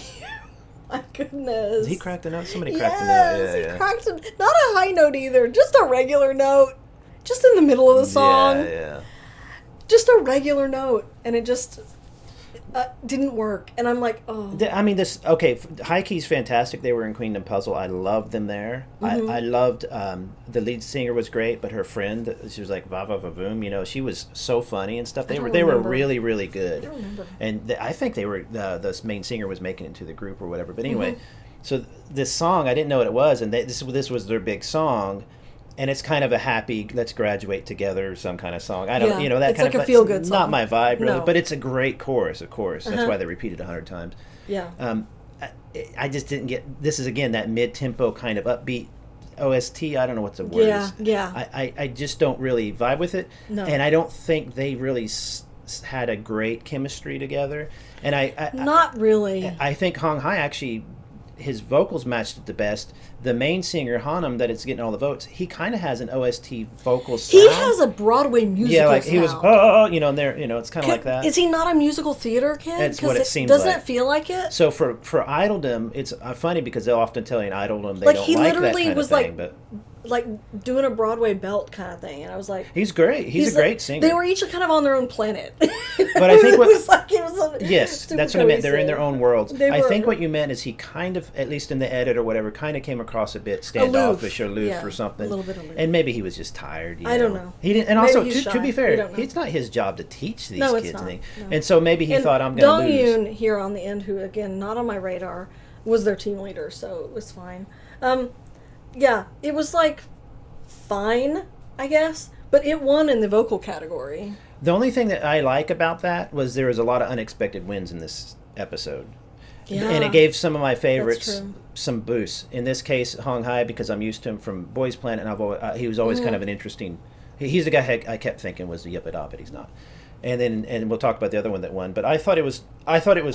my goodness. He cracked a note? Somebody cracked a note. He cracked not a high note either. Just a regular note. Just in the middle of the song. Yeah. Just a regular note. And it just... didn't work, and I'm like, oh. I mean, High Key's fantastic. They were in Queendom Puzzle. I loved them there. I loved the lead singer was great, but her friend, she was like va va va boom. She was so funny and stuff. They were really, really good. I don't remember. And I think they were the main singer was making it into the group or whatever. But anyway, so this song I didn't know what it was, and this was their big song. And it's kind of a happy, let's graduate together, some kind of song. I don't, that it's kind like of a feel-good song. Not my vibe, really, No. but it's a great chorus, of course. That's why they repeat it 100 times. Yeah. I just didn't get. This is again that mid-tempo kind of upbeat OST. I don't know what the word is. Yeah. I just don't really vibe with it. No. And I don't think they really had a great chemistry together. And not really. I think Hong Hai actually his vocals matched it the best. The main singer, Hanum, that is getting all the votes, he kind of has an OST vocal sound. He has a Broadway musical Yeah, like sound. he was, and there, it's kind of like that. Is he not a musical theater kid? That's what it seems doesn't like. Doesn't it feel like it? So for Idoldom, it's funny because they'll often tell you in Idoldom they Like, don't he like that literally kind was of thing, like- but Like doing a Broadway belt kind of thing, and I was like, he's great. He's a great singer. They were each kind of on their own planet. But I think yes, super that's what I meant. They're in cohesive. their own worlds. They I were. think what you meant is he kind of, at least in the edit or whatever, kind of came across a bit standoffish or aloof Yeah, or something. a little bit aloof. And maybe he was just tired. I don't know. He didn't, and Maybe also he's to shy. be We fair, don't know. it's not his job to teach these No, it's kids not. anything. No. And so maybe he And thought, I'm going to lose. Dong Yoon here on the end, who again not on my radar, was their team leader, so it was fine. Yeah, it was like fine, I guess, but it won in the vocal category. The only thing that I like about that was there was a lot of unexpected wins in this episode. Yeah, And it gave some of my favorites true. some boosts. In this case, Hong Hai, because I'm used to him from Boys Planet, and I've always, he was always kind of an interesting. He's the guy I kept thinking was the Yip-a-Da, but he's not. And we'll talk about the other one that won. But I thought it was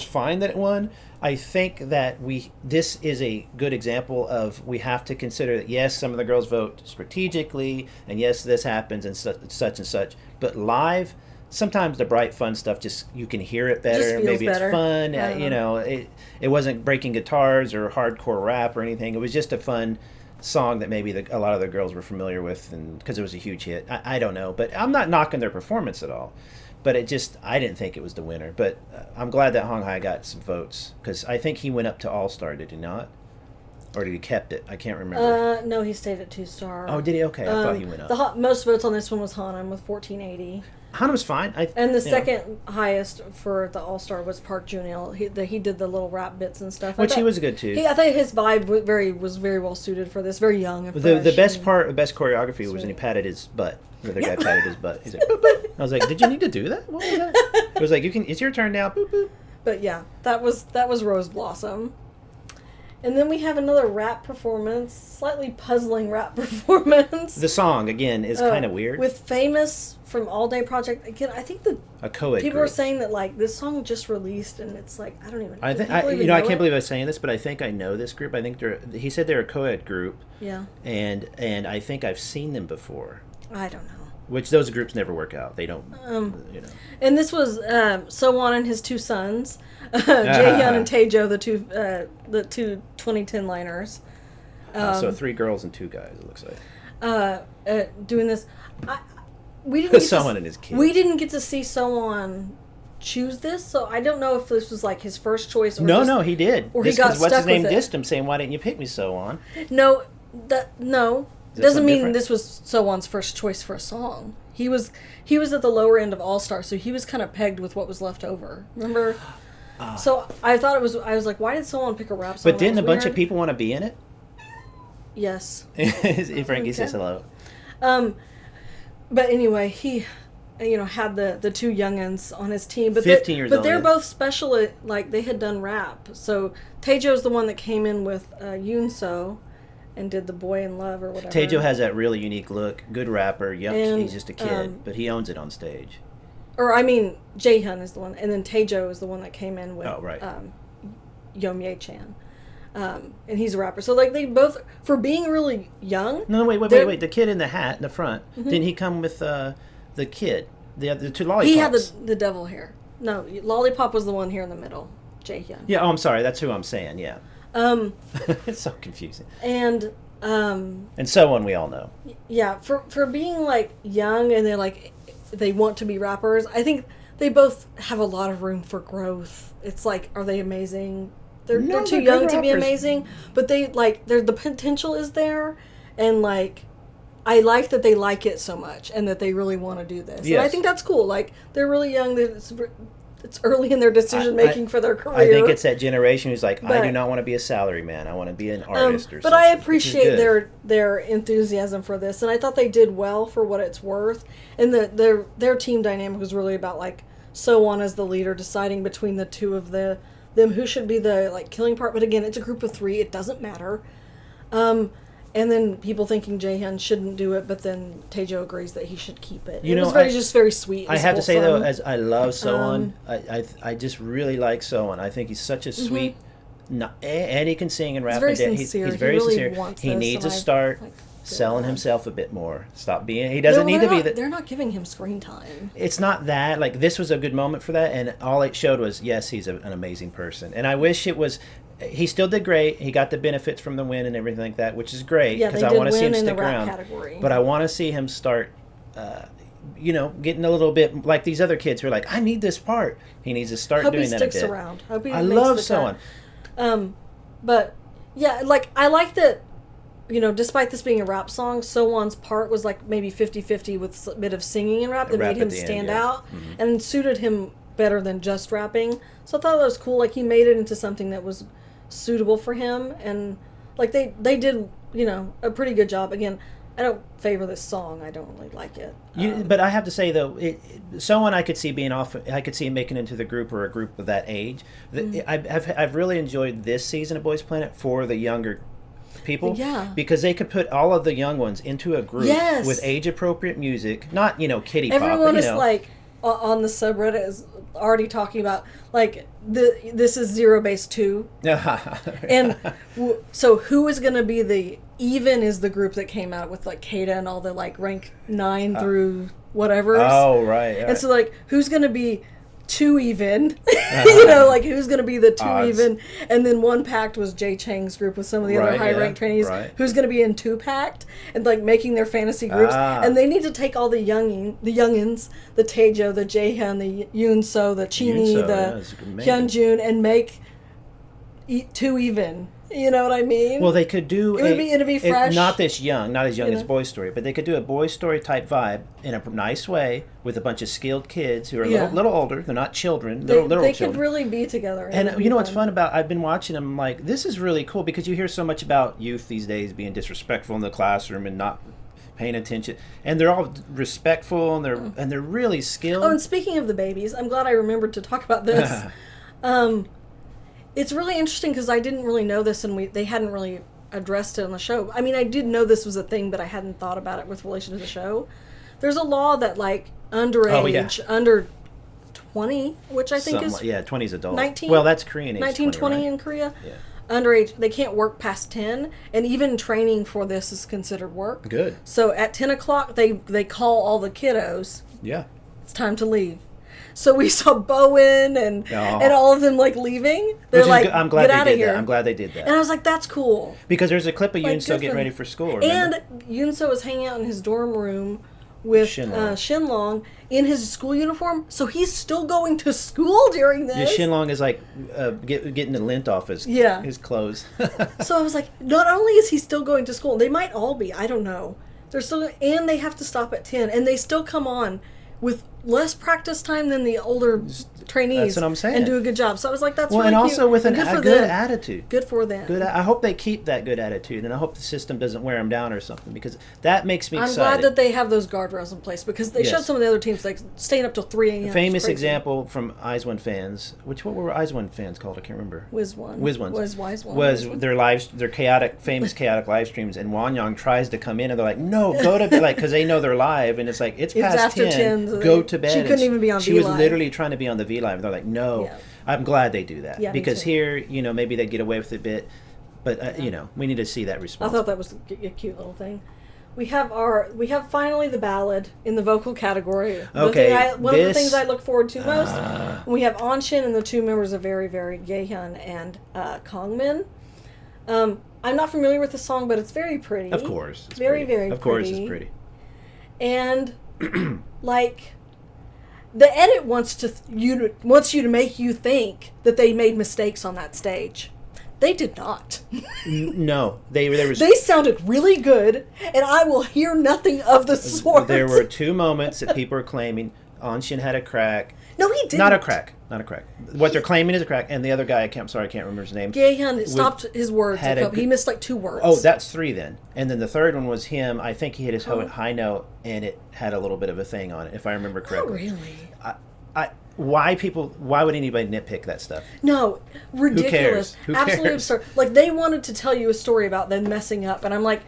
fine that it won. I think that this is a good example of we have to consider that yes, some of the girls vote strategically, and yes, this happens and such and such. But live, sometimes the bright fun stuff just you can hear it better. Just feels Maybe better. it's fun. It wasn't breaking guitars or hardcore rap or anything. It was just a fun song that maybe a lot of the girls were familiar with, and because it was a huge hit. I don't know, but I'm not knocking their performance at all. But I didn't think it was the winner. But I'm glad that Hong Hai got some votes because I think he went up to All-Star, did he not? Or did he kept it? I can't remember. No, he stayed at 2-star. Oh, did he? Okay, I thought he went up. The most votes on this one was Hanum with 1480. Hanum's fine. And the second highest for the All-Star was Park Jun-il. He did the little rap bits and stuff. Which he was good too. I think his vibe was very well suited for this. Very young and The fresh best and part, the best choreography was when he patted his butt. The other guy patted his butt. He's like, boop, boop. I was like, did you need to do that? What was that? It was like, it's your turn now. Boop, boop. But yeah, that was Rose Blossom. And then we have another rap performance, slightly puzzling rap performance. The song, again, is kind of weird. With Famous from All Day Project. Again, I think a co-ed people group. are saying that like this song just released and it's like, I don't even know. I think I can't believe I was saying this, but I think I know this group. I think he said they're a co-ed group. Yeah. And I think I've seen them before. I don't know. Which those groups never work out. They don't, And this was So-won and his two sons, Jaehyun and Taejo, the two 2010 liners. So 3 girls and 2 guys, it looks like. Doing this. We didn't get Someone and his kids. We didn't get to see So-won choose this, so I don't know if this was like his first choice. Or No, he did. Or he got what's his stuck name with it. dissed him, saying, "Why didn't you pick me, So-won?" No. Doesn't mean different? this was So-won's first choice for a song. He was at the lower end of All Star, so he was kind of pegged with what was left over. Remember? So I thought I was like, why did So-won pick a rap song? But didn't That a was bunch of weird. people want to be in it? Yes. Frankie says hello. But anyway, he, had the two youngins on his team. But 15 years But they're old. both special at, like, they had done rap. So Taejo's the one that came in with Yoon-so and did the Boy in Love or whatever. Taejo has that really unique look. Good rapper. Young. And, He's just a kid, but he owns it on stage. Or, I mean, Jaehyun is the one. And then Taejo is the one that came in with Yeom Ye-chan. And he's a rapper. So, like, they both, for being really young. No, wait. The kid in the hat in the front. Didn't he come with the kid? The 2 lollipops. He had the devil hair. No, Lollipop was the one here in the middle. Jaehyun. Yeah, I'm sorry. That's who I'm saying, yeah. It's so confusing. And So-won, we all know. yeah, for being like young and they're like they want to be rappers, I think they both have a lot of room for growth. It's like, are they amazing? They're too they're young good to be rappers. amazing, but they like the potential is there, and like I like that they like it so much and that they really want to do this. And I Yes. think that's cool. Like they're really young. It's early in their decision making for their career. I think it's that generation who's like, I But- do not want to be a salary man. I want to be an artist or something. But I which is appreciate good. their enthusiasm for this, and I thought they did well for what it's worth. And their team dynamic was really about like So-won as the leader, deciding between the two of them who should be the like killing part. But again, it's a group of 3; it doesn't matter. And then people thinking Jaehyun shouldn't do it, but then Taejo agrees that he should keep it. It was just very sweet. I have to say wholesome. though, as I love So-won, I just really like So-won. I think he's such a sweet, No, and he can sing and rap. He's very and sincere. He's very he really sincere. Wants he this, needs to and start selling himself a bit more. Stop being. He doesn't need to be. They're not giving him screen time. It's not that. Like, this was a good moment for that, and all it showed was, yes, he's an amazing person. And I wish it was. He still did great. He got the benefits from the win and everything like that, which is great because I want to see him stick around. Category. But I want to see him start. Getting a little bit like these other kids who are like, I need this part. He needs to start doing that a bit. Hope he sticks around. I love Soan. But yeah, like I like that. Despite this being a rap song, Soan's part was like maybe 50-50 with a bit of singing and rap that made him stand out and suited him better than just rapping. So I thought that was cool. Like, he made it into something that was suitable for him, and like they did a pretty good job. Again, I don't favor this song. I don't really like it. But I have to say though, Soan I could see being off. I could see him making it into the group or a group of that age. I've really enjoyed this season of Boys Planet for the younger people, because they could put all of the young ones into a group with age appropriate music, not kiddie pop. Everyone is like on the subreddit is already talking about like this is Zero Base 2 and so who is going to be the even is the group that came out with like Kada and all the like rank 9 through whatever. Oh right. And so like who's going to be 2 even, like who's going to be the 2 Odds. even, and then 1 packed was Jay Chang's group with some of the other high ranked trainees. Who's going to be in 2 packed and like making their fantasy groups, and they need to take all the youngins, the Taejo, the Jaehyun, the Yoonso, the Chini, the Hyunjun, and make 2 even. You know what I mean? Well, they could do it'd be fresh. Not as young as Boy Story, but they could do a Boy Story type vibe in a nice way with a bunch of skilled kids who are a little older. They're not children. They children. Could really be together. And you know what's fun about? I've been watching them. Like, this is really cool because you hear so much about youth these days being disrespectful in the classroom and not paying attention, and they're all respectful and they're really skilled. Oh, and speaking of the babies, I'm glad I remembered to talk about this. It's really interesting because I didn't really know this, and they hadn't really addressed it on the show. I mean, I did know this was a thing, but I hadn't thought about it with relation to the show. There's a law that like underage, under 20, which I think is 20 is adult. 19. Well, that's Korean age. 19, 20 right? in Korea. Yeah. Underage, they can't work past 10, and even training for this is considered work. Good. So at 10 o'clock, they call all the kiddos. Yeah. It's time to leave. So we saw Bowen and all of them like leaving. They're like, I'm glad get they did did here. that. I'm glad they did that. And I was like, that's cool. Because there's a clip of Yoonso getting ready for school. Remember? And Yoonso was hanging out in his dorm room with Shinlong in his school uniform. So he's still going to school during this. Yeah, Shinlong is like getting the lint off his clothes. So I was like, not only is he still going to school, they might all be. I don't know. They're still, and they have to stop at 10, and they still come on with less practice time than the older trainees. That's what I'm saying. And do a good job. So I was like, that's well, really and also cute. with a good attitude. Good for them. I hope they keep that good attitude, and I hope the system doesn't wear them down or something, because that makes me excited. I'm glad that they have those guardrails in place, because they showed some of the other teams like staying up till 3 a.m. A famous example from Eyes One fans, what were Eyes One fans called? I can't remember. Wiz One. Was their famous chaotic live streams, and Wanyang tries to come in, and they're like, no, go to bed, like, because they know they're live, and it's like, it's past after 10, so go to bed. She couldn't even be on She V was Live. literally trying to be on the V Live, and they're like, no. Yeah. I'm glad they do that, because here, maybe they get away with it a bit, but we need to see that response. I thought that was a cute little thing. We have finally the ballad in the vocal category. Okay, one of the things I look forward to most. We have Onshin and the 2 members of Very Very, Yehyun and Kongmin. I'm not familiar with the song, but it's very pretty. Of course, it's very pretty. very. Of course, it's pretty. And like, the edit wants you to make you think that they made mistakes on that stage. They did not. No, they sounded really good, and I will hear nothing of the sort. There were 2 moments that people are claiming Onshin had a crack. No, he didn't. Not a crack. What they're claiming is a crack, and the other guy, I can't remember his name. Yehyun stopped his words. He missed like 2 words. Oh, that's 3 then. And then the third one was him. I think he hit his high note, and it had a little bit of a thing on it, if I remember correctly. Oh, really? Why would anybody nitpick that stuff? No, ridiculous. Who cares? Absolutely absurd. Like, they wanted to tell you a story about them messing up, and I'm like,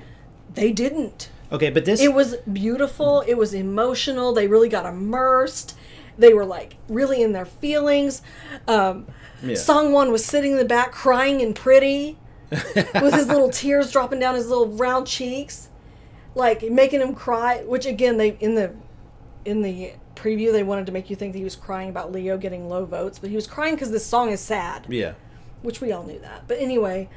they didn't. Okay, but this... It was beautiful. It was emotional. They really got immersed. They were like really in their feelings. Yeah. Songwon was sitting in the back crying and pretty with his little tears dropping down his little round cheeks, like making him cry. Which again, they in the preview they wanted to make you think that he was crying about Leo getting low votes, but he was crying because this song is sad. Yeah. Which we all knew that. But anyway,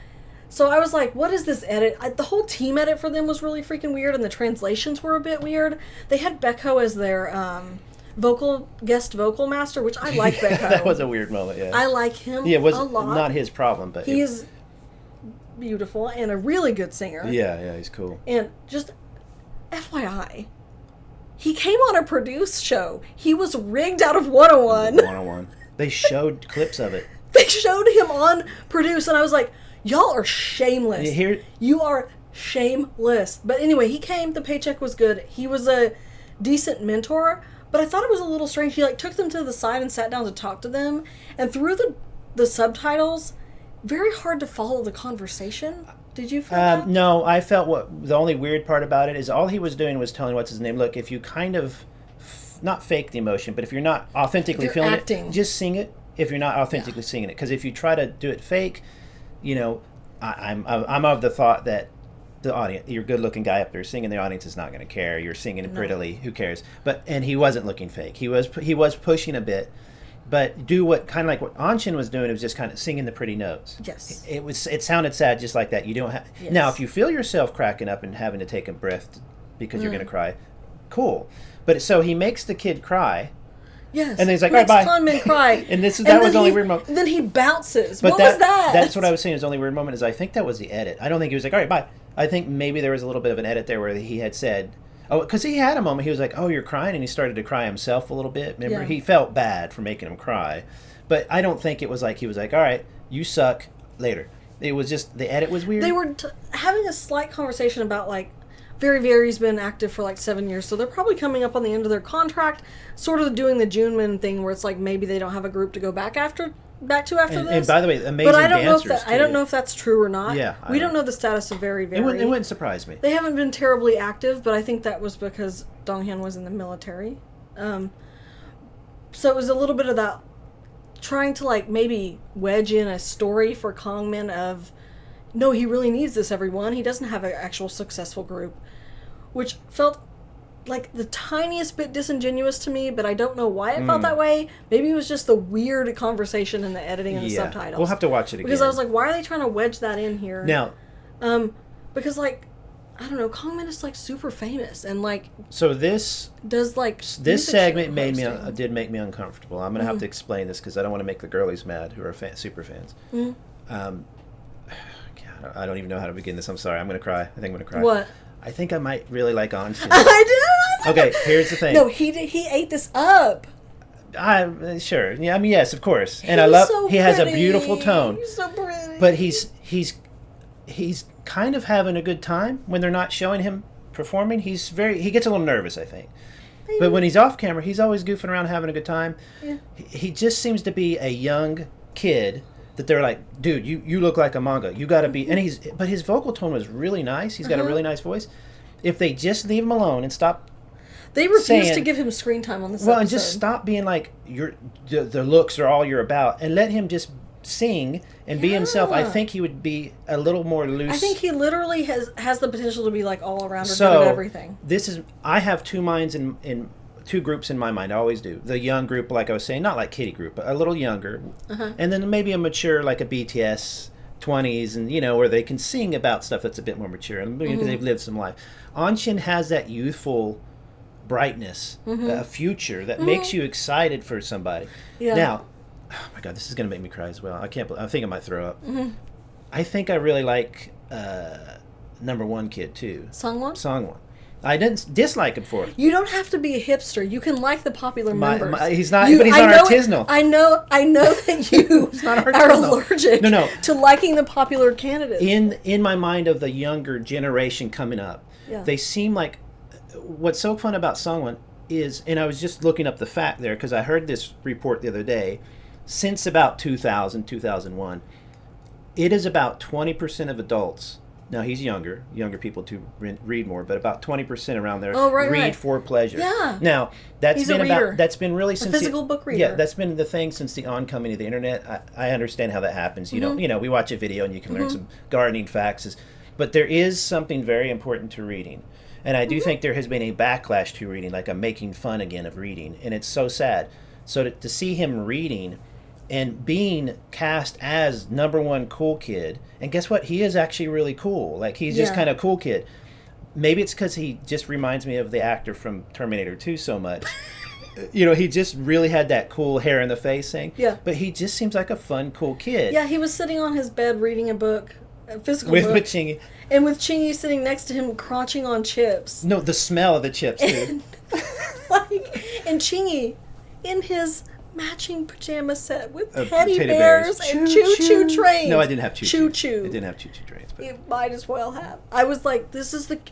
so I was like, what is this edit? The whole team edit for them was really freaking weird, and the translations were a bit weird. They had Becco as their guest vocal master, which I like Becco. That was a weird moment, yeah. I like him it was a lot. Not his problem, but... He is beautiful and a really good singer. Yeah, he's cool. And just FYI, he came on a produced show. He was rigged out of 101. 101. They showed clips of it. They showed him on produce, and I was like, y'all are shameless. You are shameless. But anyway, he came. The paycheck was good. He was a decent mentor, but I thought it was a little strange. He like took them to the side and sat down to talk to them, and through the subtitles, very hard to follow the conversation. Did you feel that? No, I felt the only weird part about it is all he was doing was telling what's his name, look, if you kind of not fake the emotion, but if you're not authentically feeling acting. it, just sing it. If you're not authentically singing it, because if you try to do it fake, I'm of the thought that the audience, your good-looking guy up there singing, the audience is not going to care. You're singing it prettily, who cares? And he wasn't looking fake. He was pushing a bit, but do what kind of like what Anshin was doing. It was just kind of singing the pretty notes. Yes, it sounded sad just like that. You don't have now if you feel yourself cracking up and having to take a breath because you're going to cry, cool. But so he makes the kid cry. Yes. And then he's like, all right, bye. Conman cry. And that was the only weird moment. Then he bounces. But what was that? That's what I was saying. The only weird moment is I think that was the edit. I don't think he was like, all right, bye. I think maybe there was a little bit of an edit there where he had said, because he had a moment. He was like, oh, you're crying. And he started to cry himself a little bit. Remember? He felt bad for making him cry. But I don't think it was like he was like, all right, you suck, later. It was just, the edit was weird. They were having a slight conversation about like, Very Very's been active for like 7 years, so they're probably coming up on the end of their contract, sort of doing the Juneman thing where it's like maybe they don't have a group to go back to after this. And by the way, amazing dancers. I don't know if that's true or not. Yeah, we don't know the status of Very Very. It wouldn't surprise me. They haven't been terribly active, but I think that was because Donghyun was in the military. So it was a little bit of that trying to like maybe wedge in a story for Kangmin of, no, he really needs this, everyone. He doesn't have an actual successful group. Which felt like the tiniest bit disingenuous to me, but I don't know why it felt that way. Maybe it was just the weird conversation in the editing and the subtitles. We'll have to watch it again. Because I was like, why are they trying to wedge that in here? Now, because like, I don't know, Kangmin is like super famous and like. So this segment did make me uncomfortable. I'm gonna have to explain this because I don't want to make the girlies mad who are super fans. God, I don't even know how to begin this. I'm sorry. I'm gonna cry. I think I'm gonna cry. What? I think I might really like Anshin. I do. Okay, here's the thing. No, he ate this up. Sure. Yeah, I mean, yes, of course. And he has a beautiful tone. He's so pretty. But he's kind of having a good time when they're not showing him performing. He gets a little nervous, I think. Maybe. But when he's off camera, he's always goofing around having a good time. Yeah. He just seems to be a young kid that they're like, dude, you look like a manga. You got to be. But his vocal tone was really nice. He's got a really nice voice. If they just leave him alone and stop. They refuse to give him screen time on this episode. And just stop being like, the looks are all you're about, and let him just sing and be himself. I think he would be a little more loose. I think he literally has the potential to be like all around or good at everything. I have two minds in two groups in my mind. I always do. The young group, like I was saying, not like Kitty group, but a little younger, and then maybe a mature, like a BTS 20s, and where they can sing about stuff that's a bit more mature and they've lived some life. Anshin has that youthful brightness, a future that makes you excited for somebody. Yeah. Now, oh my God, this is going to make me cry as well. I think I might throw up. I think I really like number one kid too. Songwon. I didn't dislike him for it. You don't have to be a hipster. You can like the popular members. He's not, but he's not artisanal. I know that you are allergic to liking the popular candidates. In my mind of the younger generation coming up, they seem like, what's so fun about Songwon is, and I was just looking up the fact there because I heard this report the other day, since about 2000, 2001, it is about 20% of adults Now he's younger people to read more, but about 20% around there right, read right. for pleasure. Yeah. Now He's that's been really since physical book reader. Yeah, that's been the thing since the oncoming of the internet. I understand how that happens. We watch a video and you can learn some gardening facts, but there is something very important to reading. And I do think there has been a backlash to reading, like a making fun again of reading, and it's so sad. So to see him reading and being cast as number one cool kid, and guess what? He is actually really cool. Like, he's just kind of cool kid. Maybe it's because he just reminds me of the actor from Terminator 2 so much. He just really had that cool hair in the face thing. Yeah. But he just seems like a fun, cool kid. Yeah, he was sitting on his bed reading a book, a physical book. With Chingy. And with Chingy sitting next to him crunching on chips. No, the smell of the chips, dude. And Chingy in his matching pajama set with teddy bears and choo-choo trains. No, I didn't have choo-choo. Choo-choo. It didn't have choo-choo trains. But it might as well have. I was like,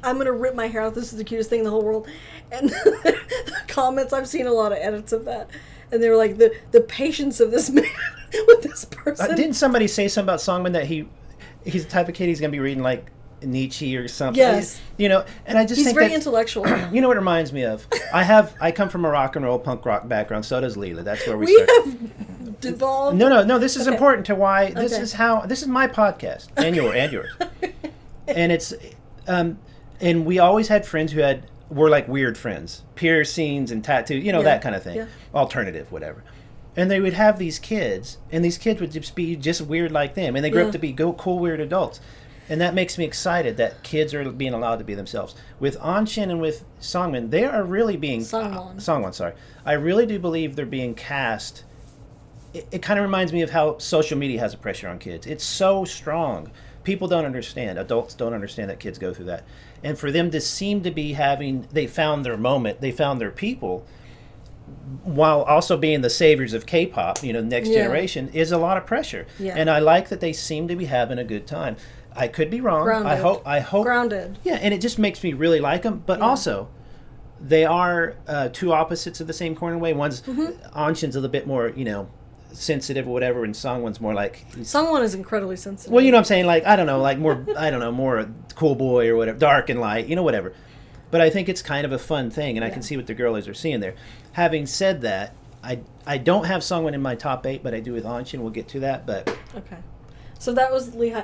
I'm going to rip my hair out. This is the cutest thing in the whole world. And the comments, I've seen a lot of edits of that. And they were like, the patience of this man with this person. Didn't somebody say something about Songman that he's the type of kid he's going to be reading like Nietzsche or something? Yes. And I just he's think very intellectual. You know what it reminds me of? I come from a rock and roll punk rock background. So does Leela. That's where we start. Have devolved. No. This is important to why this is my podcast and yours. And it's and we always had friends who were like weird friends, piercings and tattoos, that kind of thing, alternative, whatever. And they would have these kids, and these kids would just be just weird like them, and they grew up to be cool, weird adults. And that makes me excited that kids are being allowed to be themselves. With Anshin and with Songman, they are really being... Songwon, sorry. I really do believe they're being cast. It kind of reminds me of how social media has a pressure on kids. It's so strong. People don't understand. Adults don't understand that kids go through that. And for them to seem to be they found their moment, they found their people, while also being the saviors of K-pop, next generation, is a lot of pressure. Yeah. And I like that they seem to be having a good time. I could be wrong. Grounded. I hope. Grounded. Yeah, and it just makes me really like them. But also, they are two opposites of the same coin in a way. One's Anshin's a little bit more, sensitive or whatever, and Songwon's more like... Songwon is incredibly sensitive. Well, you know what I'm saying? Like, I don't know, like more, more cool boy or whatever, dark and light, whatever. But I think it's kind of a fun thing, and I can see what the girlies are seeing there. Having said that, I don't have Songwon in my top 8, but I do with Anshin. We'll get to that, but... Okay. So that was Lehigh.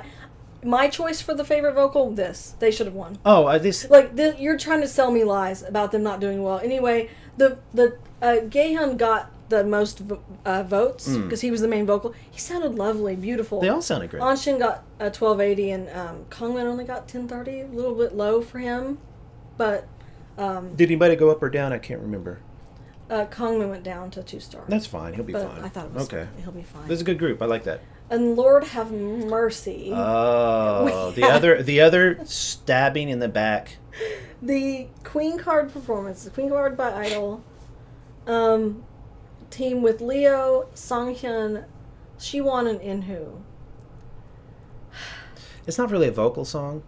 My choice for the favorite vocal, they should have won. Oh, you're trying to sell me lies about them not doing well. Anyway, the Gaehyun got the most votes because he was the main vocal. He sounded lovely, beautiful. They all sounded great. Anshin got 1280 and Kangmin only got 1030, a little bit low for him. But did anybody go up or down? I can't remember. Kangmin went down to 2-star. That's fine. He'll be fine. I thought it was okay. He'll be fine. This is a good group. I like that. And Lord have mercy. Oh, the other stabbing in the back. The Queen card performance, the Queen card by Idol, team with Leo, Songhyun, Siwon, and Inhu. It's not really a vocal song.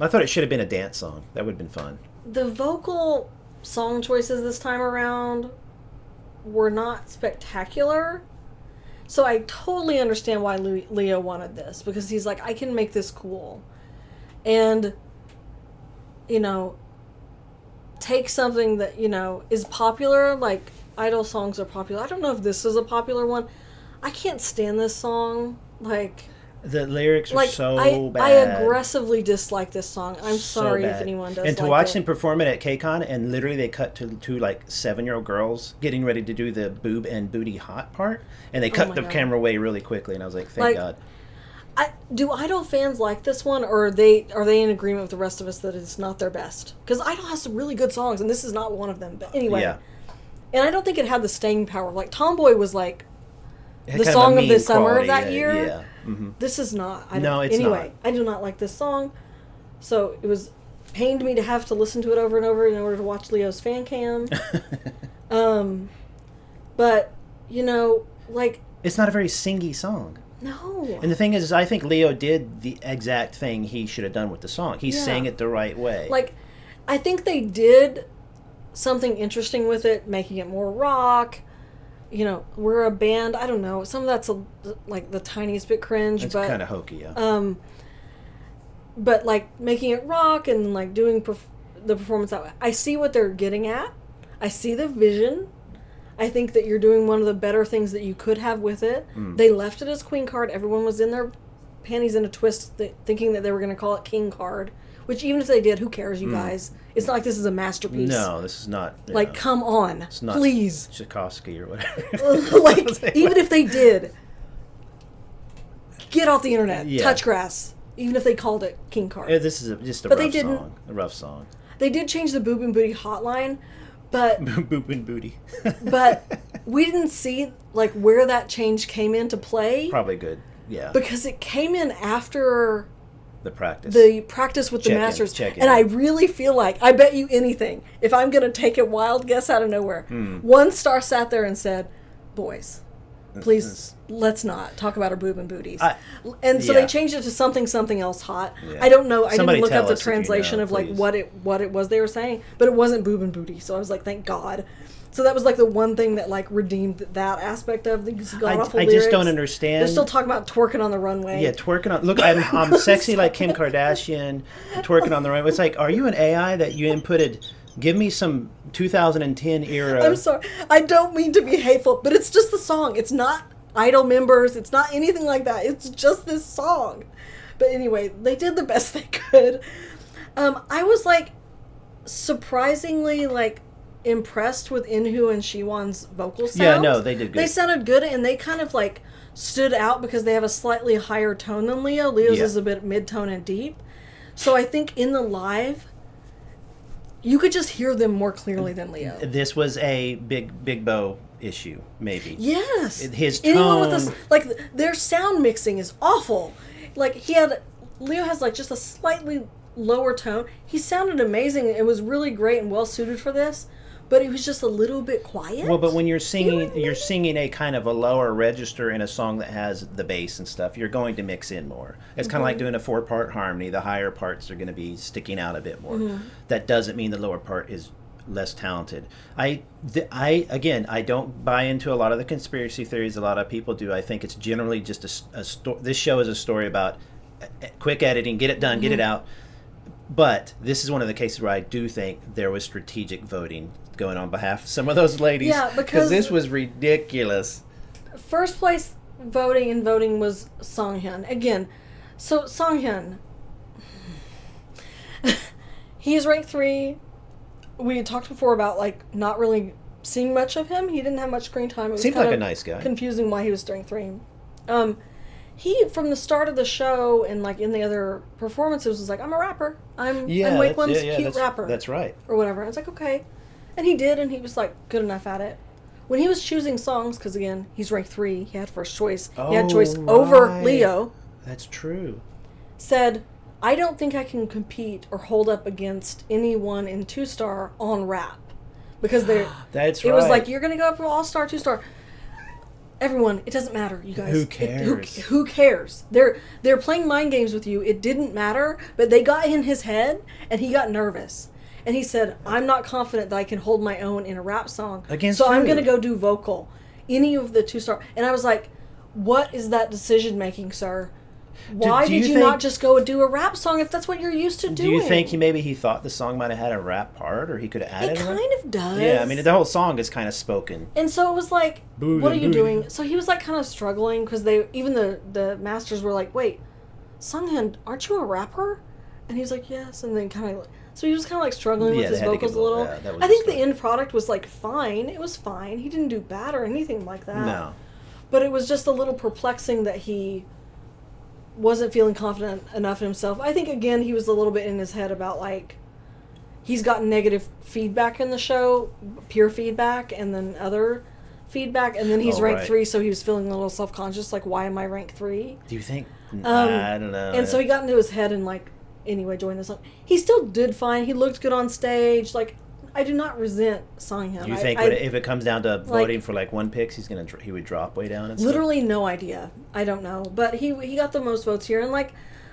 I thought it should have been a dance song. That would have been fun. The vocal song choices this time around were not spectacular. So I totally understand why Leo wanted this, because he's like, I can make this cool. And, take something that, is popular, like Idol songs are popular. I don't know if this is a popular one. I can't stand this song. Like... The lyrics are so bad. I aggressively dislike this song. I'm sorry if anyone does. And to watch them perform it at KCON, and literally they cut to two 7-year-old girls getting ready to do the boob and booty hot part, and they cut the camera away really quickly, and I was like, thank God. Do Idol fans like this one, or are they in agreement with the rest of us that it's not their best? Because Idol has some really good songs, and this is not one of them. But anyway, and I don't think it had the staying power. Like Tomboy was like the song of the summer of that year. Yeah. Mm-hmm. This is not. It's not. I do not like this song, so it pained me to have to listen to it over and over in order to watch Leo's fan cam. But it's not a very singy song. No. And the thing is, I think Leo did the exact thing he should have done with the song. He sang it the right way. I think they did something interesting with it, making it more rock. We're a band. I don't know. Some of that's the tiniest bit cringe. It's but kind of hokey, yeah. but like making it rock and like doing the performance that way. I see what they're getting at. I see the vision. I think that you're doing one of the better things that you could have with it. They left it as queen card. Everyone was in their panties in a twist thinking that they were going to call it king card, which even if they did, who cares, you guys? It's not like this is a masterpiece. No, this is not. Like, come on. It's not please. Tchaikovsky or whatever. Like, even if they did, get off the internet. Yeah. Touch grass. Even if they called it king card. Yeah, this is just a rough song. A rough song. They did change the Boob and Booty hotline, but... Boob and Booty. But we didn't see, like, where that change came into play. Probably good, yeah. Because it came in after... The practice with the Masters. And I really feel like, I bet you anything, if I'm going to take a wild guess out of nowhere, one star sat there and said, boys, please, let's not talk about our boob and booties. And so they changed it to something else hot. Yeah. I don't know. I didn't look up the translation of like what it was they were saying, but it wasn't boob and booty. So I was like, thank God. So that was like the one thing that like redeemed that aspect of these god-awful lyrics. I just don't understand. They're still talking about twerking on the runway. Yeah, twerking on... Look, I'm sexy like Kim Kardashian, twerking on the runway. It's like, are you an AI that you inputted... Give me some 2010 era... I'm sorry. I don't mean to be hateful, but it's just the song. It's not Idol members. It's not anything like that. It's just this song. But anyway, they did the best they could. I was like surprisingly like... impressed with Inhu and Siwon's vocal sound. Yeah, no, they did good. They sounded good, and they kind of like stood out because they have a slightly higher tone than Leo. Leo's is a bit mid-tone and deep. So I think in the live, you could just hear them more clearly than Leo. This was a big bow issue, maybe. Yes. His tone... Anyone with this, like, their sound mixing is awful. Like, Leo has like just a slightly lower tone. He sounded amazing. It was really great and well suited for this. But it was just a little bit quiet. Well, but when you're singing a kind of a lower register in a song that has the bass and stuff, you're going to mix in more. It's kind of like doing a 4-part harmony. The higher parts are going to be sticking out a bit more. That doesn't mean the lower part is less talented. I don't buy into a lot of the conspiracy theories a lot of people do. I think it's generally just a story. This show is a story about quick editing, get it done, get it out. But this is one of the cases where I do think there was strategic voting going on behalf of some of those ladies. Yeah, because this was ridiculous. First place voting was Songhyun. Again, so Songhyun, he is ranked 3. We had talked before about like not really seeing much of him. He didn't have much screen time. It was seemed like a nice guy. Confusing why he was ranked 3. He, from the start of the show and like in the other performances, was like, I'm a rapper. I'm Wakelem's cute rapper. That's right. Or whatever. And it's like, okay. And he did, and he was like good enough at it. When he was choosing songs, because again, he's ranked 3, he had first choice. He had choice over Leo. That's true. Said, I don't think I can compete or hold up against anyone in 2-star on rap. Because That's it right. was like, you're going to go up for all-star, 2-star. Everyone, it doesn't matter, you guys. Who cares? Who cares? They're playing mind games with you. It didn't matter, but they got in his head, and he got nervous. And he said, I'm not confident that I can hold my own in a rap song. So I'm going to go do vocal. Any of the 2-star. And I was like, what is that decision making, sir? Why did you not just go and do a rap song if that's what you're used to doing? Do you think he thought the song might have had a rap part, or he could have added it? It kind of does. Yeah, I mean, the whole song is kind of spoken. And so it was like, what are you doing? So he was like kind of struggling because even the masters were like, wait, Songhyun, aren't you a rapper? And he's like, yes. And then kind of, so he was kind of like struggling with his vocals a little. I think the end product was like fine. It was fine. He didn't do bad or anything like that. No. But it was just a little perplexing that he wasn't feeling confident enough in himself. I think, again, he was a little bit in his head about, like, he's gotten negative feedback in the show, peer feedback, and then other feedback, and then he's ranked 3, so he was feeling a little self-conscious, like, why am I ranked 3? Do you think? I don't know. And so he got into his head and, like, anyway, joined the song. He still did fine. He looked good on stage. Like, I do not resent Songhyun. Do you think if it comes down to voting for like one pick, he would drop way down? And literally stuff? No idea. I don't know, but he got the most votes here, and like,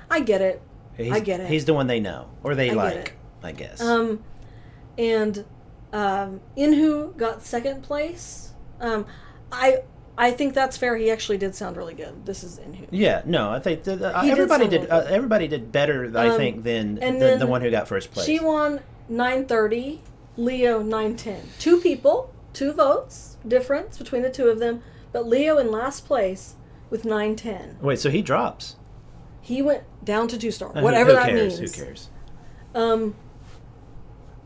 I get it. I get it. He's the one they know or they like, I guess. And Inhu got second place. I I think that's fair. He actually did sound really good. This is in who. Yeah, no, I think He everybody did did. sound really Everybody did better, I think, than and the then one who got first place. She won 930, Leo 910. 2 people, 2 votes difference between the 2 of them, but Leo in last place with 910. Wait, so he drops? He went down to 2-star. Whatever that means. Who cares?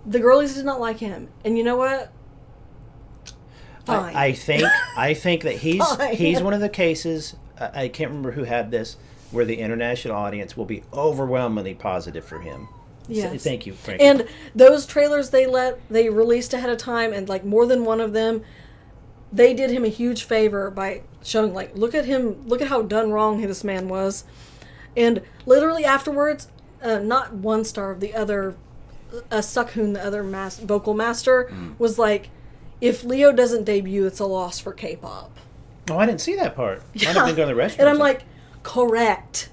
The girlies did not like him, and you know what? Fine. I think that Fine. he's one of the cases. I can't remember who had this, where the international audience will be overwhelmingly positive for him. Yes. So, thank you, Frankie. And those trailers they released ahead of time, and like more than one of them, they did him a huge favor by showing like, look at him, look at how done wrong this man was, and literally afterwards, not 1 star, the other, Sukhoon, the other vocal master, was like, if Leo doesn't debut, it's a loss for K-pop. Oh, I didn't see that part. Yeah. I've been going to the restaurant. And I'm like, correct.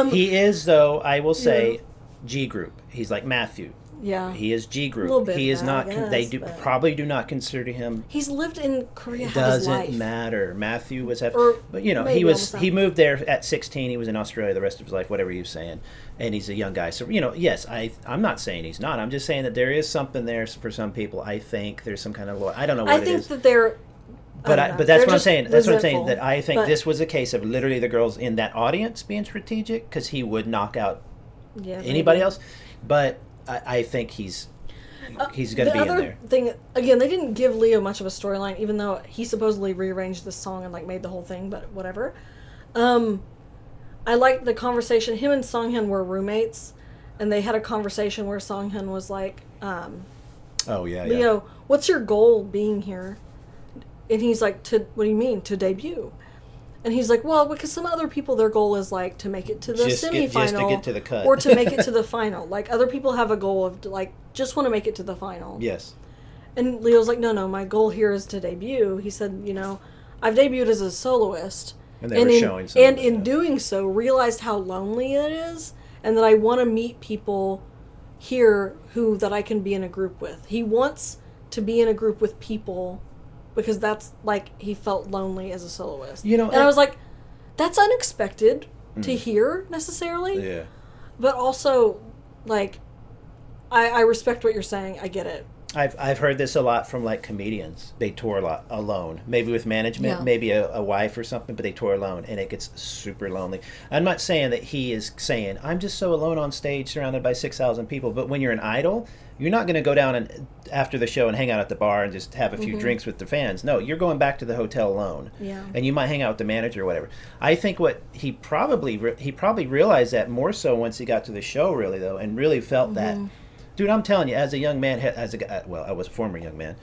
He is, though, I will say, G group. He's like Matthew. Yeah. He is G group. A little bit He is of not. that, I guess, they but- probably do not consider him. He's lived in Korea It half his life. doesn't matter. Matthew was but maybe he almost he half. moved there at 16. He was in Australia the rest of his life, whatever you're saying, and he's a young guy. So yes, I'm not saying he's not. I'm just saying that there is something there for some people. I think there's some kind of I don't know what I it think is. that they're. But I don't know. but that's They're what I'm just saying. That's what I'm saying. resentful. That I think But- this was a case of literally the girls in that audience being strategic, because he would knock out Yeah, anybody maybe. else. But I think he's going to be in there. The other thing, again, they didn't give Leo much of a storyline, even though he supposedly rearranged the song and like made the whole thing. But whatever. I liked the conversation. Him and Songhyun were roommates, and they had a conversation where Songhyun was like, Oh yeah, "Leo, what's your goal being here?" And he's like, "What do you mean to debut?" And he's like, "Well, because some other people, their goal is like to make it to the semifinal, just to get to the cut, or to make it to the final. Like other people have a goal of like just want to make it to the final." Yes. And Leo's like, no, my goal here is to debut. He said, I've debuted as a soloist. And they were showing some And of in that. doing so, realized how lonely it is, and that I want to meet people here that I can be in a group with. He wants to be in a group with people because that's like he felt lonely as a soloist. And I was like, that's unexpected to hear necessarily. Yeah. But also, like, I respect what you're saying. I get it. I've heard this a lot from like comedians. They tour a lot alone, maybe with management, Yeah. maybe a wife or something, but they tour alone, and it gets super lonely. I'm not saying that he is saying I'm just so alone on stage, surrounded by 6,000 people. But when you're an idol, you're not going to go down and after the show and hang out at the bar and just have a few drinks with the fans. No, you're going back to the hotel alone, and you might hang out with the manager or whatever. I think what he probably realized that more so once he got to the show, really though, and really felt that. Dude, I'm telling you, as a young man, as a guy, well, I was a former young man,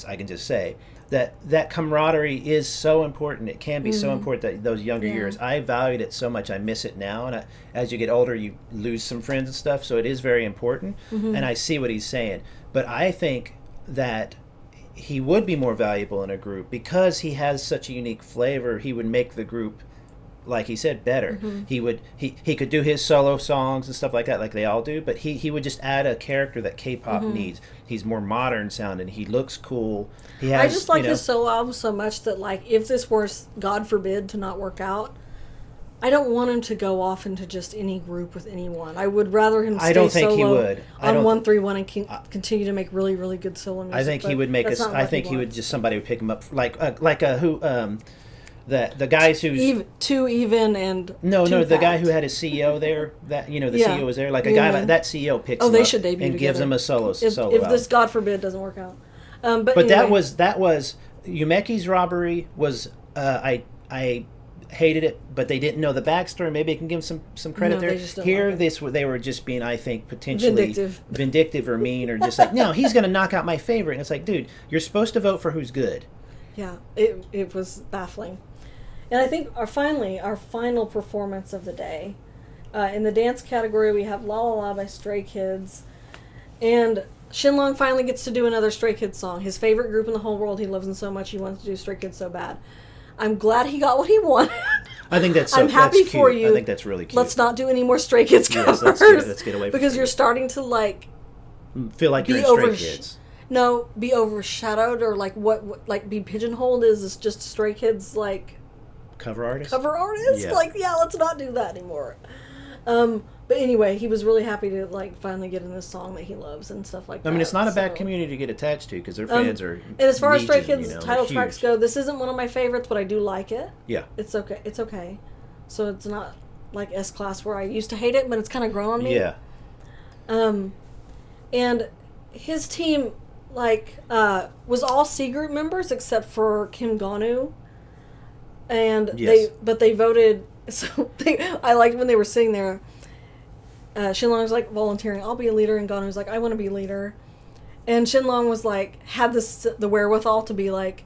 I can just say that camaraderie is so important. It can be so important that those younger years. I valued it so much. I miss it now, and as you get older, you lose some friends and stuff. So it is very important, and I see what he's saying. But I think that he would be more valuable in a group because he has such a unique flavor. He would make the group, like he said, better. He could do his solo songs and stuff like that, like they all do, but he would just add a character that K-pop needs. He's more modern sounding. He looks cool. He has, I just like his solo album so much that, like, if this were, God forbid, to not work out, I don't want him to go off into just any group with anyone. I would rather him stay I don't think solo he would. on 131 and continue to make really, really good solo music. I think he would make that's not I what think he would wants. just somebody would pick him up the guys who's Too even and no too the guy fat. who had his CEO there, that the Yeah. CEO was there, like a guy like that CEO picks him they up should debut and gives together. him a solo If album. this, God forbid, doesn't work out. But But anyway, that was Yumeki's robbery was I hated it, but they didn't know the backstory. Maybe I can give them some credit No, there. they just don't Here, like it. they were just being, I think, potentially Vindictive. or mean, or just like, no, he's going to knock out my favorite. And it's like, dude, you're supposed to vote for who's good. Yeah, it was baffling. And I think our final performance of the day, in the dance category, we have La La La by Stray Kids, and Shinlong finally gets to do another Stray Kids song. His favorite group in the whole world, he loves them so much, he wants to do Stray Kids so bad. I'm glad he got what he wanted. I think that's I'm happy that's for cute. you. I think that's really cute. Let's not do any more Stray Kids covers. Yes, let's get away from because Stray you're Kids. starting to like Feel like you're be in Stray over. Kids. No, be overshadowed or like what like be pigeonholed is just Stray Kids like Cover artist? cover artist. Yeah. Like, yeah, let's not do that anymore. But anyway, he was really happy to like finally get in this song that he loves and stuff like that. I mean, it's not a bad so- community to get attached to because their fans are. And as far as Stray legion, Kids you know, title they're tracks huge. go, this isn't one of my favorites, but I do like it. Yeah. It's okay. It's okay. So it's not like S Class where I used to hate it, but it's kind of grown on me. Yeah. And his team like was all C group members except for Kim Gonu. And Yes. they voted. So I liked when they were sitting there. Shinlong was like volunteering, I'll be a leader, and Gonu was like, I want to be a leader. And Shinlong was like, had the wherewithal to be like,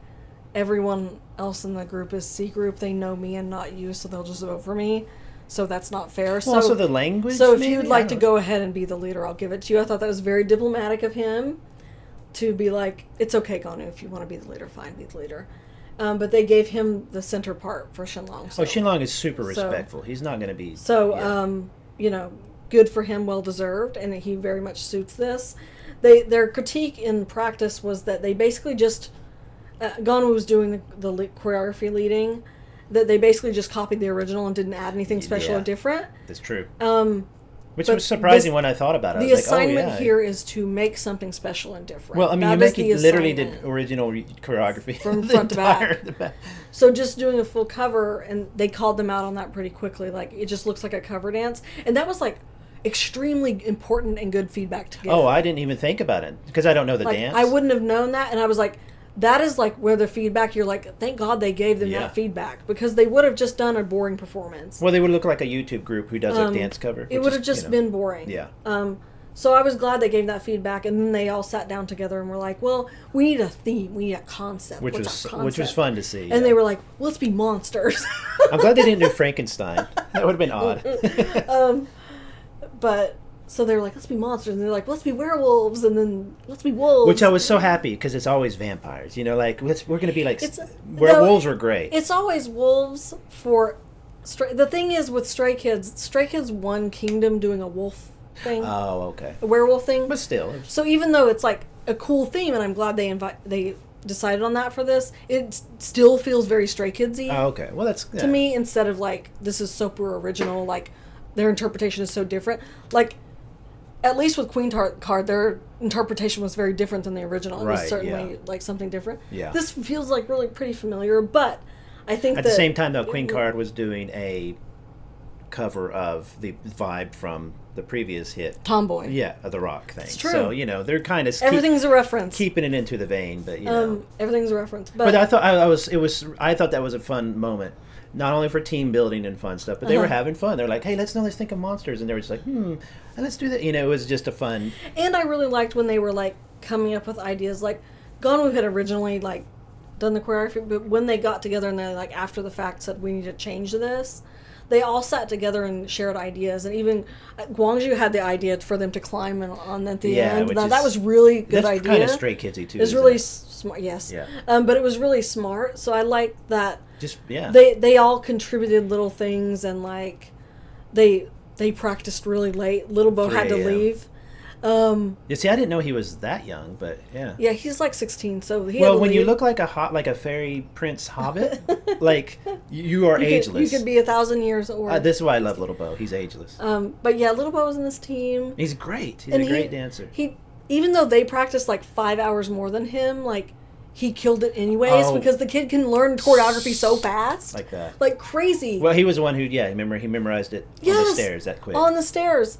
everyone else in the group is C group, they know me and not you, so they'll just vote for me. So that's not fair. Well, So also the language. so if maybe? you'd I like to don't- go ahead and be the leader, I'll give it to you. I thought that was very diplomatic of him to be like, it's okay, Gonu, if you want to be the leader, fine, be the leader. But they gave him the center part for Shinlong. So. Oh, Shinlong is super So- respectful. He's not going to be. So, yeah. you know, good for him, well deserved, and he very much suits this. Their critique in practice was that they basically just Gonu was doing the choreography leading, that they basically just copied the original and didn't add anything special Yeah. or different. That's true. Which but was surprising this- when I thought about it. The I was assignment like, oh, yeah. here is to make something special and different. Well, I mean, That you is make the it literally assignment. the original choreography From the front to back. the back. So just doing a full cover, and they called them out on that pretty quickly. Like, it just looks like a cover dance. And that was, like, extremely important and good feedback to get. Oh, I didn't even think about it because I don't know the like, dance. I wouldn't have known that, and I was like, that is, like, where the feedback, you're like, thank God they gave them Yeah. that feedback, because they would have just done a boring performance. Well, they would look like a YouTube group who does a dance cover. It which would have is, just you know, been boring. Yeah. So I was glad they gave that feedback, and then they all sat down together and were like, well, we need a theme, we need a concept. Which What's was our concept? which was fun to see. And yeah. they were like, well, let's be monsters. I'm glad they didn't do Frankenstein. That would have been odd. But so they were like, let's be monsters, and they're like, let's be werewolves, and then let's be wolves. Which I was so happy because it's always vampires. You know, like we're going to be like It's- werewolves no, were great. It's always wolves for. The thing is with Stray Kids won Kingdom doing a wolf thing, Oh, okay. a werewolf thing. But still, it was- So even though it's like a cool theme, and I'm glad they decided on that for this, it still feels very Stray Kidsy oh, okay. Well, that's to me, instead of like, this is super original, like their interpretation is so different. Like, at least with Queen Card, their interpretation was very different than the original. It was Right, certainly yeah. like something different. Yeah. This feels like really pretty familiar, but I think At that the same time, though, Queen Card was doing a cover of the vibe from the previous hit. Tomboy. Yeah, of the rock thing. It's true. So, you know, they're kind of Everything's a reference. keeping it into the vein, but you know. Everything's a reference. But I thought I thought that was a fun moment, not only for team building and fun stuff, but they were having fun. They're like, "Hey, let's think of monsters," and they were just like, let's do that." You know, it was just a fun. And I really liked when they were like coming up with ideas. Like Gonu had originally like done the choreography, but when they got together and they like after the fact said we need to change this, they all sat together and shared ideas. And even Guangzhou had the idea for them to climb on at the end. which Now, is- that was really good That's idea. kind of Stray Kidsy too. It's isn't really it? smart. Yes. Yeah. But it was really smart. So I liked that. Just yeah. They all contributed little things, and like they practiced really late. Little Bo 3 had to a.m. leave. You see, I didn't know he was that young, but yeah. Yeah, he's like 16, so he had Well, to when you leave. look like a fairy prince hobbit, like you are you ageless. could be 1,000 years old. This is why I love Little Bo. He's ageless. But yeah, Little Bo was in this team. He's great. He's And a great dancer. He, even though they practiced like 5 hours more than him, like he killed it anyways, Oh. because the kid can learn choreography so fast, Like that. like crazy. Well, he was the one who, he memorized it on the Yes, stairs that quick. on the stairs.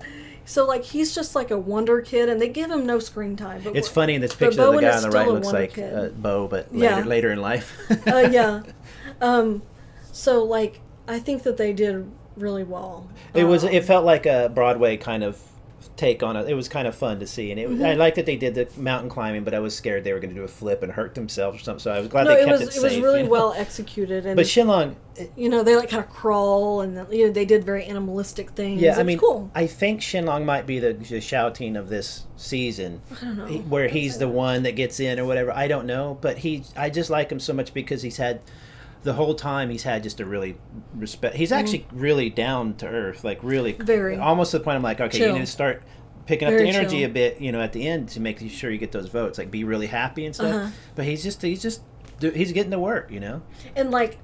So like he's just like a wonder kid, and they give him no screen time. But It's funny in this but picture, the Bowen guy is on the right still a looks wonder like kid. Bo, but Yeah. later in life. Yeah. So like I think that they did really well. It felt like a Broadway kind of take on it. It was kind of fun to see, and Mm-hmm. I like that they did the mountain climbing, but I was scared they were going to do a flip and hurt themselves or something. So I was glad No, they it kept was it it safe. was really you know? well executed, and But Shinlong, they like kind of crawl, and they did very animalistic things. yeah, It I was mean, cool. I think Shinlong might be the shouting of this season, where he's the one that gets in or whatever. I don't know, but I just like him so much because he's had. The whole time he's had just a really respect. He's actually really down to earth, like really, Very. almost to the point I'm like, okay, Chill. you need to start picking up Very the energy chill. a bit, at the end to make sure you get those votes, like be really happy and stuff. Uh-huh. But he's getting to work, And like,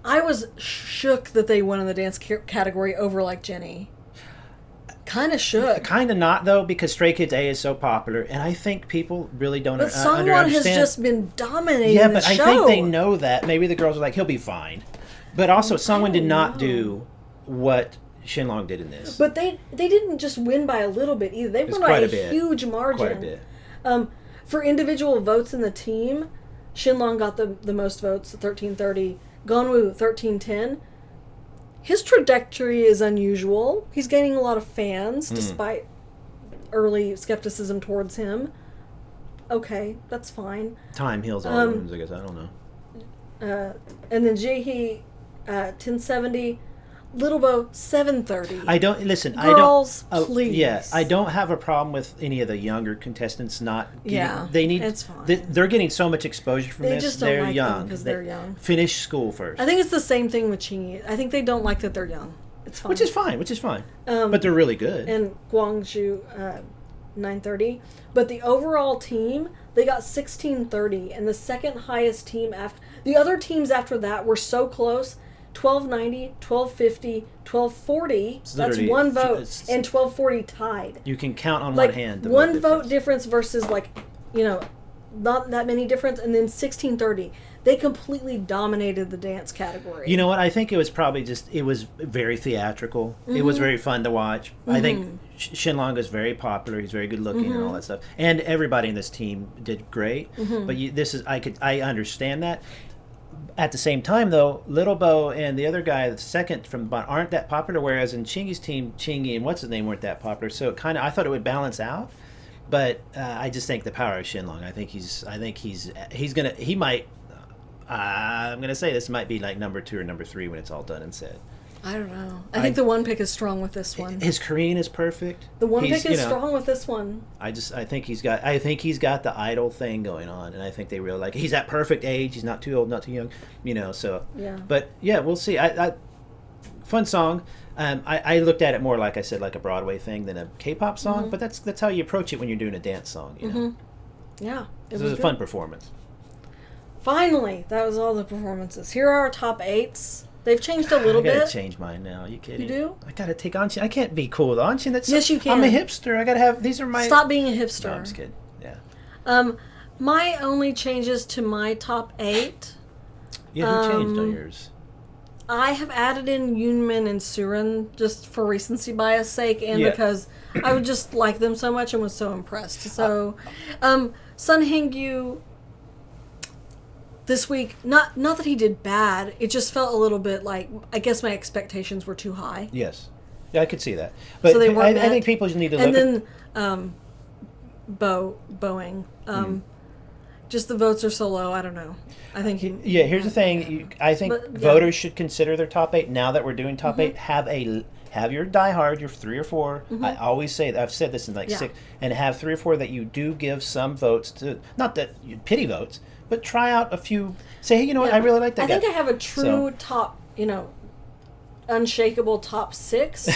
I was shook that they won in the dance category over like Jenny. Kind of shook. Kind of not though, because Stray Kids A is so popular, and I think people really don't But understand. Sungwon has just been dominating Yeah, the but show. I think they know that. Maybe the girls are like, he'll be fine. But also, Sungwon did not know. do what Shinlong did in this. But they didn't just win by a little bit either. They won by quite a a bit. huge margin. Quite a bit. For individual votes in the team, Shinlong got the most votes at 1330. Gonwoo 1310. His trajectory is unusual. He's gaining a lot of fans despite early skepticism towards him. Okay, that's fine. Time heals all wounds, I guess. I don't know. And then Jaehee 1070. Little Bo 730. I don't listen. Girls, I don't. please. Yeah, I don't have a problem with any of the younger contestants not. Yeah, they need. it's fine. They're getting so much exposure from They this. just don't they're like young them because they're young. Finish school first, I think it's the same thing with Chingy. I think they don't like that they're young. It's fine. which is fine. But they're really good. And Guangzhou 930. But the overall team, they got 1630, and the second highest team after the other teams after that were so close. 1290, 1250, 1240. It's That's literally one vote, it's- and 1240 tied. You can count on Like one hand. The one vote difference. difference versus not that many difference, and then 1630. They completely dominated the dance category. You know what? I think it was probably it was very theatrical. It was very fun to watch. I think Shinlong is very popular. He's very good looking and all that stuff. And everybody in this team did great. But I understand that. At the same time, though, Little Bo and the other guy, the second from the bottom, aren't that popular. Whereas in Chingy's team, Chingy and what's his name weren't that popular. So I thought it would balance out. But I just think the power of Shinlong. I'm gonna say this might be like number 2 or number 3 when it's all done and said. I don't know. I think the one pick is strong with this one. His Korean is perfect. The one pick is strong with this one. I think he's got the idol thing going on, and I think they really like it. He's at perfect age. He's not too old, not too young. So Yeah. But yeah, we'll see. Fun song. I looked at it more like I said, like a Broadway thing than a K-pop song. But that's how you approach it when you're doing a dance song. Yeah. It was a fun performance. Finally, that was all the performances. Here are our top 8s. They've changed a little I gotta bit. change mine now. Are you kidding? You do? I gotta take Anshin. I can't be cool with Anshin. Yes, you can. I'm a hipster. I gotta have. These are my. Stop being a hipster. No, I'm just kidding. Yeah. My only changes to my top 8. Yeah, who changed on yours? I have added in Yoonmin and Surin just for recency bias sake, and Yeah. because I would just like them so much and was so impressed. So, Sun Hengyu this week, not that he did bad, it just felt a little bit like, I guess my expectations were too high. Yes. Yeah, I could see that. But So they weren't I think met. people just need to And look then Boeing. Just the votes are so low, I don't know. I think Yeah, here's the thing. I think But, yeah. voters should consider their top 8. Now that we're doing top 8, have your diehard, your 3 or 4. I always say that. I've said this in 6, and have 3 or 4 that you do give some votes to. Not that you pity votes, but try out a few. Say, hey, you know what? I really like that guy. I think I have a true top, unshakable top 6.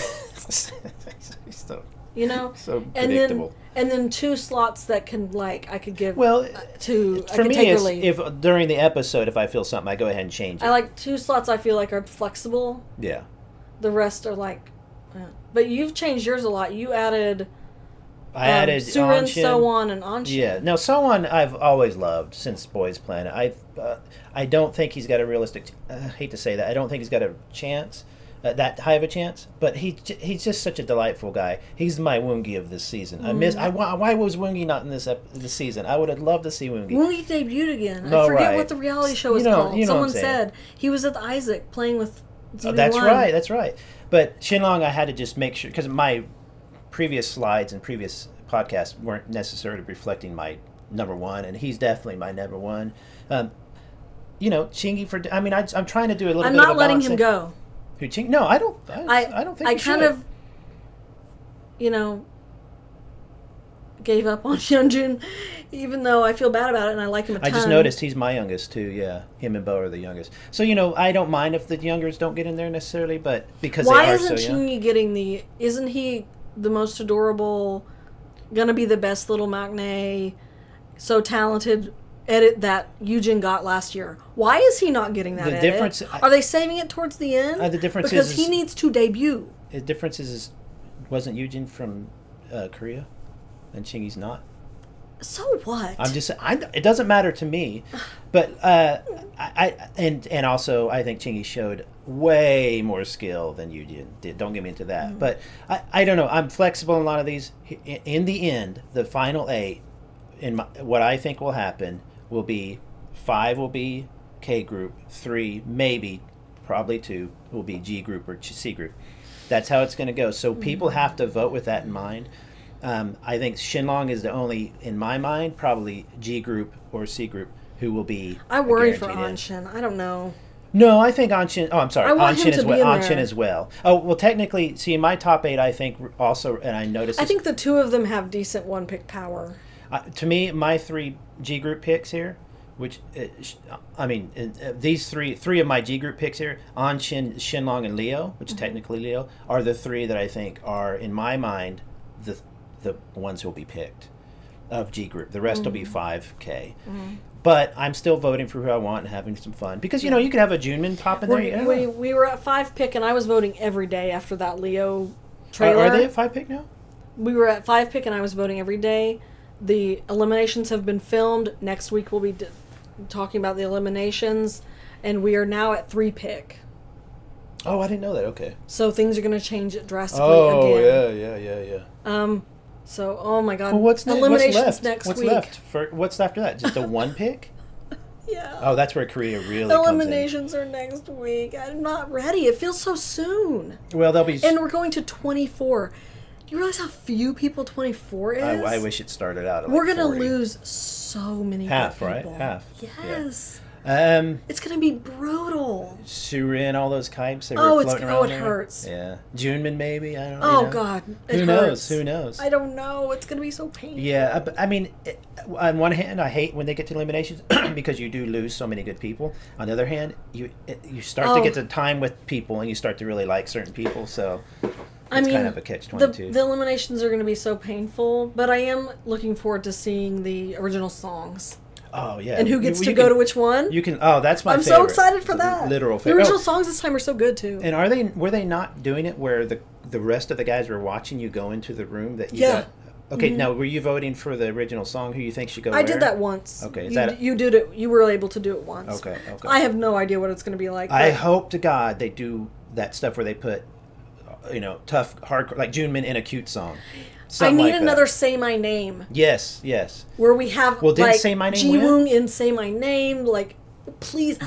so, So predictable. And then 2 slots that can I could give Well, to I for could me, take or it's leave. if during the episode, if I feel something, I go ahead and change it. I like 2 slots I feel like are flexible. Yeah. The rest are but you've changed yours a lot. You added I added Surin, Anshin. So-on, and Anshin. Yeah. Now, So-on I've always loved since Boys Planet. I don't think he's got a realistic. I hate to say that. I don't think he's got a chance, that high of a chance. But he's just such a delightful guy. He's my Woongi of this season. Why was Woongi not in this season? I would have loved to see Woongi. Woongi debuted again. Oh, I forget right. what the reality show was You know called. what Someone I'm saying. said he was at the Isaac playing with. Oh, ZB1. that's right. But Shinlong, I had to just make sure, because my previous slides and previous podcasts weren't necessarily reflecting my number 1, and he's definitely my number 1. Chingy I'm trying to do a little I'm bit of a not letting balancing. him go. Who Ching? No, I don't. I don't think I you kind should. of, gave up on Hyunjin, even though I feel bad about it and I like him a ton. I just noticed he's my youngest too. Yeah, him and Bo are the youngest. So I don't mind if the youngers don't get in there necessarily, but because Why they are isn't so young. Chingy getting the? Isn't he the most adorable gonna be the best little matinee, so talented edit that Eugen got last year. Why is he not getting that The edit? difference- Are they saving it towards the end? The difference because is he needs to debut. The difference is wasn't Eugen from Korea, and Chingy's not. So what? I'm just. It doesn't matter to me, but and also I think Chingy showed way more skill than Eugen did. Don't get me into that. But I don't know. I'm flexible in a lot of these. In the end, the final 8, what I think will happen will be 5 will be K group, 3 maybe, probably 2 will be G group or C group. That's how it's going to go. So people have to vote with that in mind. I think Shinlong is the only, in my mind, probably G group or C group who will be. I worry for guaranteed Anshin. I don't know. No, I think Anshin. Oh, I'm sorry, I want him Anshin to as be well. in Anshin there. as well. Oh, well, technically, see, in my top 8, I think also, and I noticed. I think the 2 of them have decent one-pick power. To me, my 3 G group picks here, which these three of my G group picks here, Anshin, Shinlong, and Leo, which technically Leo, are the 3 that I think are, in my mind, the ones who will be picked of G group. The rest will be 5K. But I'm still voting for who I want and having some fun. Because, you can have a Junmin pop in there. We were at 5 pick, and I was voting every day after that Leo trailer. Are they at 5 pick now? We were at 5 pick, and I was voting every day. The eliminations have been filmed. Next week we'll be talking about the eliminations. And we are now at 3 pick. Oh, I didn't know that. Okay. So things are going to change it drastically again. Yeah. So, oh my God. Well, what's next? Eliminations next What's week. left? What's after that? Just a 1 pick? Yeah. Oh, that's where Korea really Eliminations are next week. I'm not ready. It feels so soon. comes in. Well, they'll be. And we're going to 24. Do you realize how few people 24 is? I wish it started out at We're like going to 40. lose so many Half, good right? people. Half. Yes. Yeah. It's going to be brutal. Surin, all those kypes that Oh, were it's floating around there. hurts. Yeah. Junmin, maybe? I don't know. Oh, God. It Who hurts. knows? Who knows? I don't know. It's going to be so painful. Yeah, I mean, on one hand, I hate when they get to eliminations because you do lose so many good people. On the other hand, you start to get to time with people and you start to really like certain people. So it's kind of a catch-22. The eliminations are going to be so painful, but I am looking forward to seeing the original songs. Oh yeah, And who gets to go to which one? You can. Oh, that's my I'm favorite. so excited for that. Literal The favorite. original songs this time are so good too. And were they not doing it where the rest of the guys were watching you go into the room that you Yeah. got? Okay, now were you voting for the original song? Who you think should go? I did that once. Okay, you did it. You were able to do it once. Okay. I have no idea what it's going to be like. I but- hope to God they do that stuff where they put, tough, hardcore, like Junmin in a cute song. I Something need like that. another Say My Name. Yes. Where we have Well, didn't Say My Name Ji-woong in Say My Name. Like, please,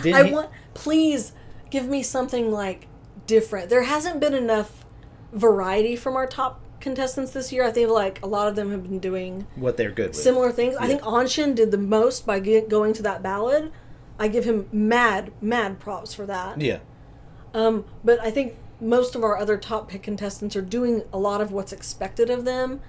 please give me something like different. There hasn't been enough variety from our top contestants this year. I think like a lot of them have been doing What they're good with. similar things. I think Anshin did the most by going to that ballad. I give him mad props for that. Yeah. But I think most of our other top pick contestants are doing a lot of what's expected of them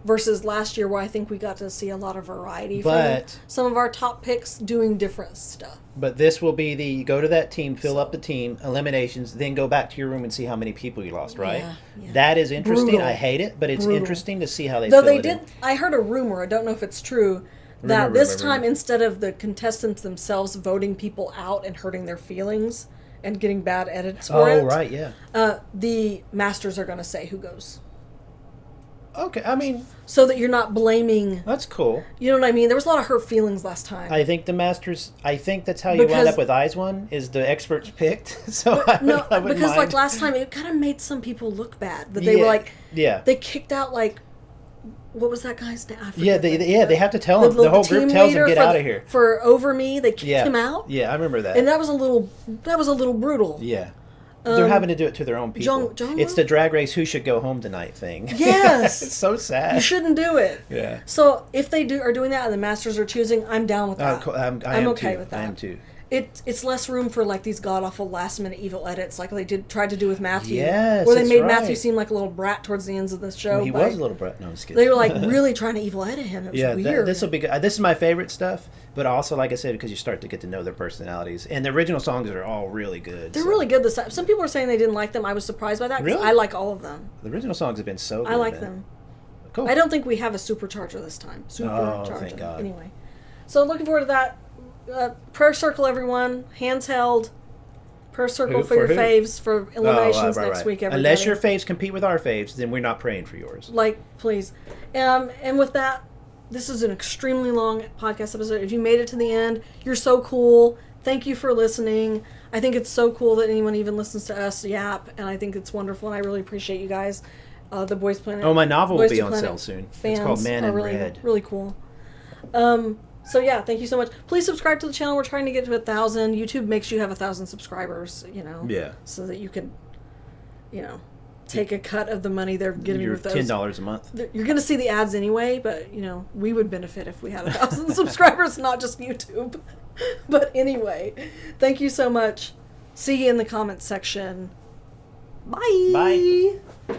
versus last year where I think we got to see a lot of variety from some of our top picks doing different stuff. But this will be you go to that team, fill up the team, eliminations, then go back to your room and see how many people you lost, right? Yeah. That is interesting. Brutal. I hate it, but it's interesting to see how they Though fill they it did, in. I heard a rumor, I don't know if it's true, that this time instead of the contestants themselves voting people out and hurting their feelings and getting bad edits for it. Oh, right, yeah. The masters are going to say who goes. Okay, I mean... So that you're not blaming... That's cool. You know what I mean? There was a lot of hurt feelings last time. I think the masters... I think that's how you wind up with Eyes One, is the experts picked. So I wouldn't because mind. like last time, it kind of made some people look bad. That they were like... Yeah. They kicked out like... What was that guy's name? I forget they have to tell him. The whole group tells him, get out of here. For Over Me, they kicked him out. Yeah, I remember that. And that was a little brutal. Yeah. They're having to do it to their own people. It's the Drag Race Who Should Go Home Tonight thing. Yes. It's so sad. You shouldn't do it. Yeah. So if they are doing that and the masters are choosing, I'm down with that. I'm okay with that. I am too. It's less room for like these god awful last minute evil edits like they tried to do with Matthew. Yes, where they made right. Matthew seem like a little brat towards the ends of the show. Well, he was a little brat. No, I'm just kidding. They were like really trying to evil edit him. It was weird. This will be good. This is my favorite stuff, but also like I said, because you start to get to know their personalities, and the original songs are all really good. They're really good this time. Some people are saying they didn't like them. I was surprised by that. Really? I like all of them. The original songs have been so good. I like them. Cool. I don't think we have a supercharger this time. Supercharger. thank God. Anyway. So looking forward to that. Prayer circle, everyone. Hands held. Prayer circle Who- for your for who? faves for eliminations right, next right. week, everybody. Unless your faves compete with our faves, then we're not praying for yours. Like, please. And with that, this is an extremely long podcast episode. If you made it to the end, you're so cool. Thank you for listening. I think it's so cool that anyone even listens to us yap, and I think it's wonderful, and I really appreciate you guys. The Boys Planet. Oh, my novel will Boys be to on Planet sale soon. Fans It's called Man are in really, Red. really cool. So yeah, thank you so much. Please subscribe to the channel. We're trying to get to 1,000. YouTube makes you have 1,000 subscribers, Yeah. so that you can, take a cut of the money they're giving You're with those. $10 a month. You're going to see the ads anyway, but, we would benefit if we had 1,000 subscribers, not just YouTube. But anyway, thank you so much. See you in the comments section. Bye. Bye.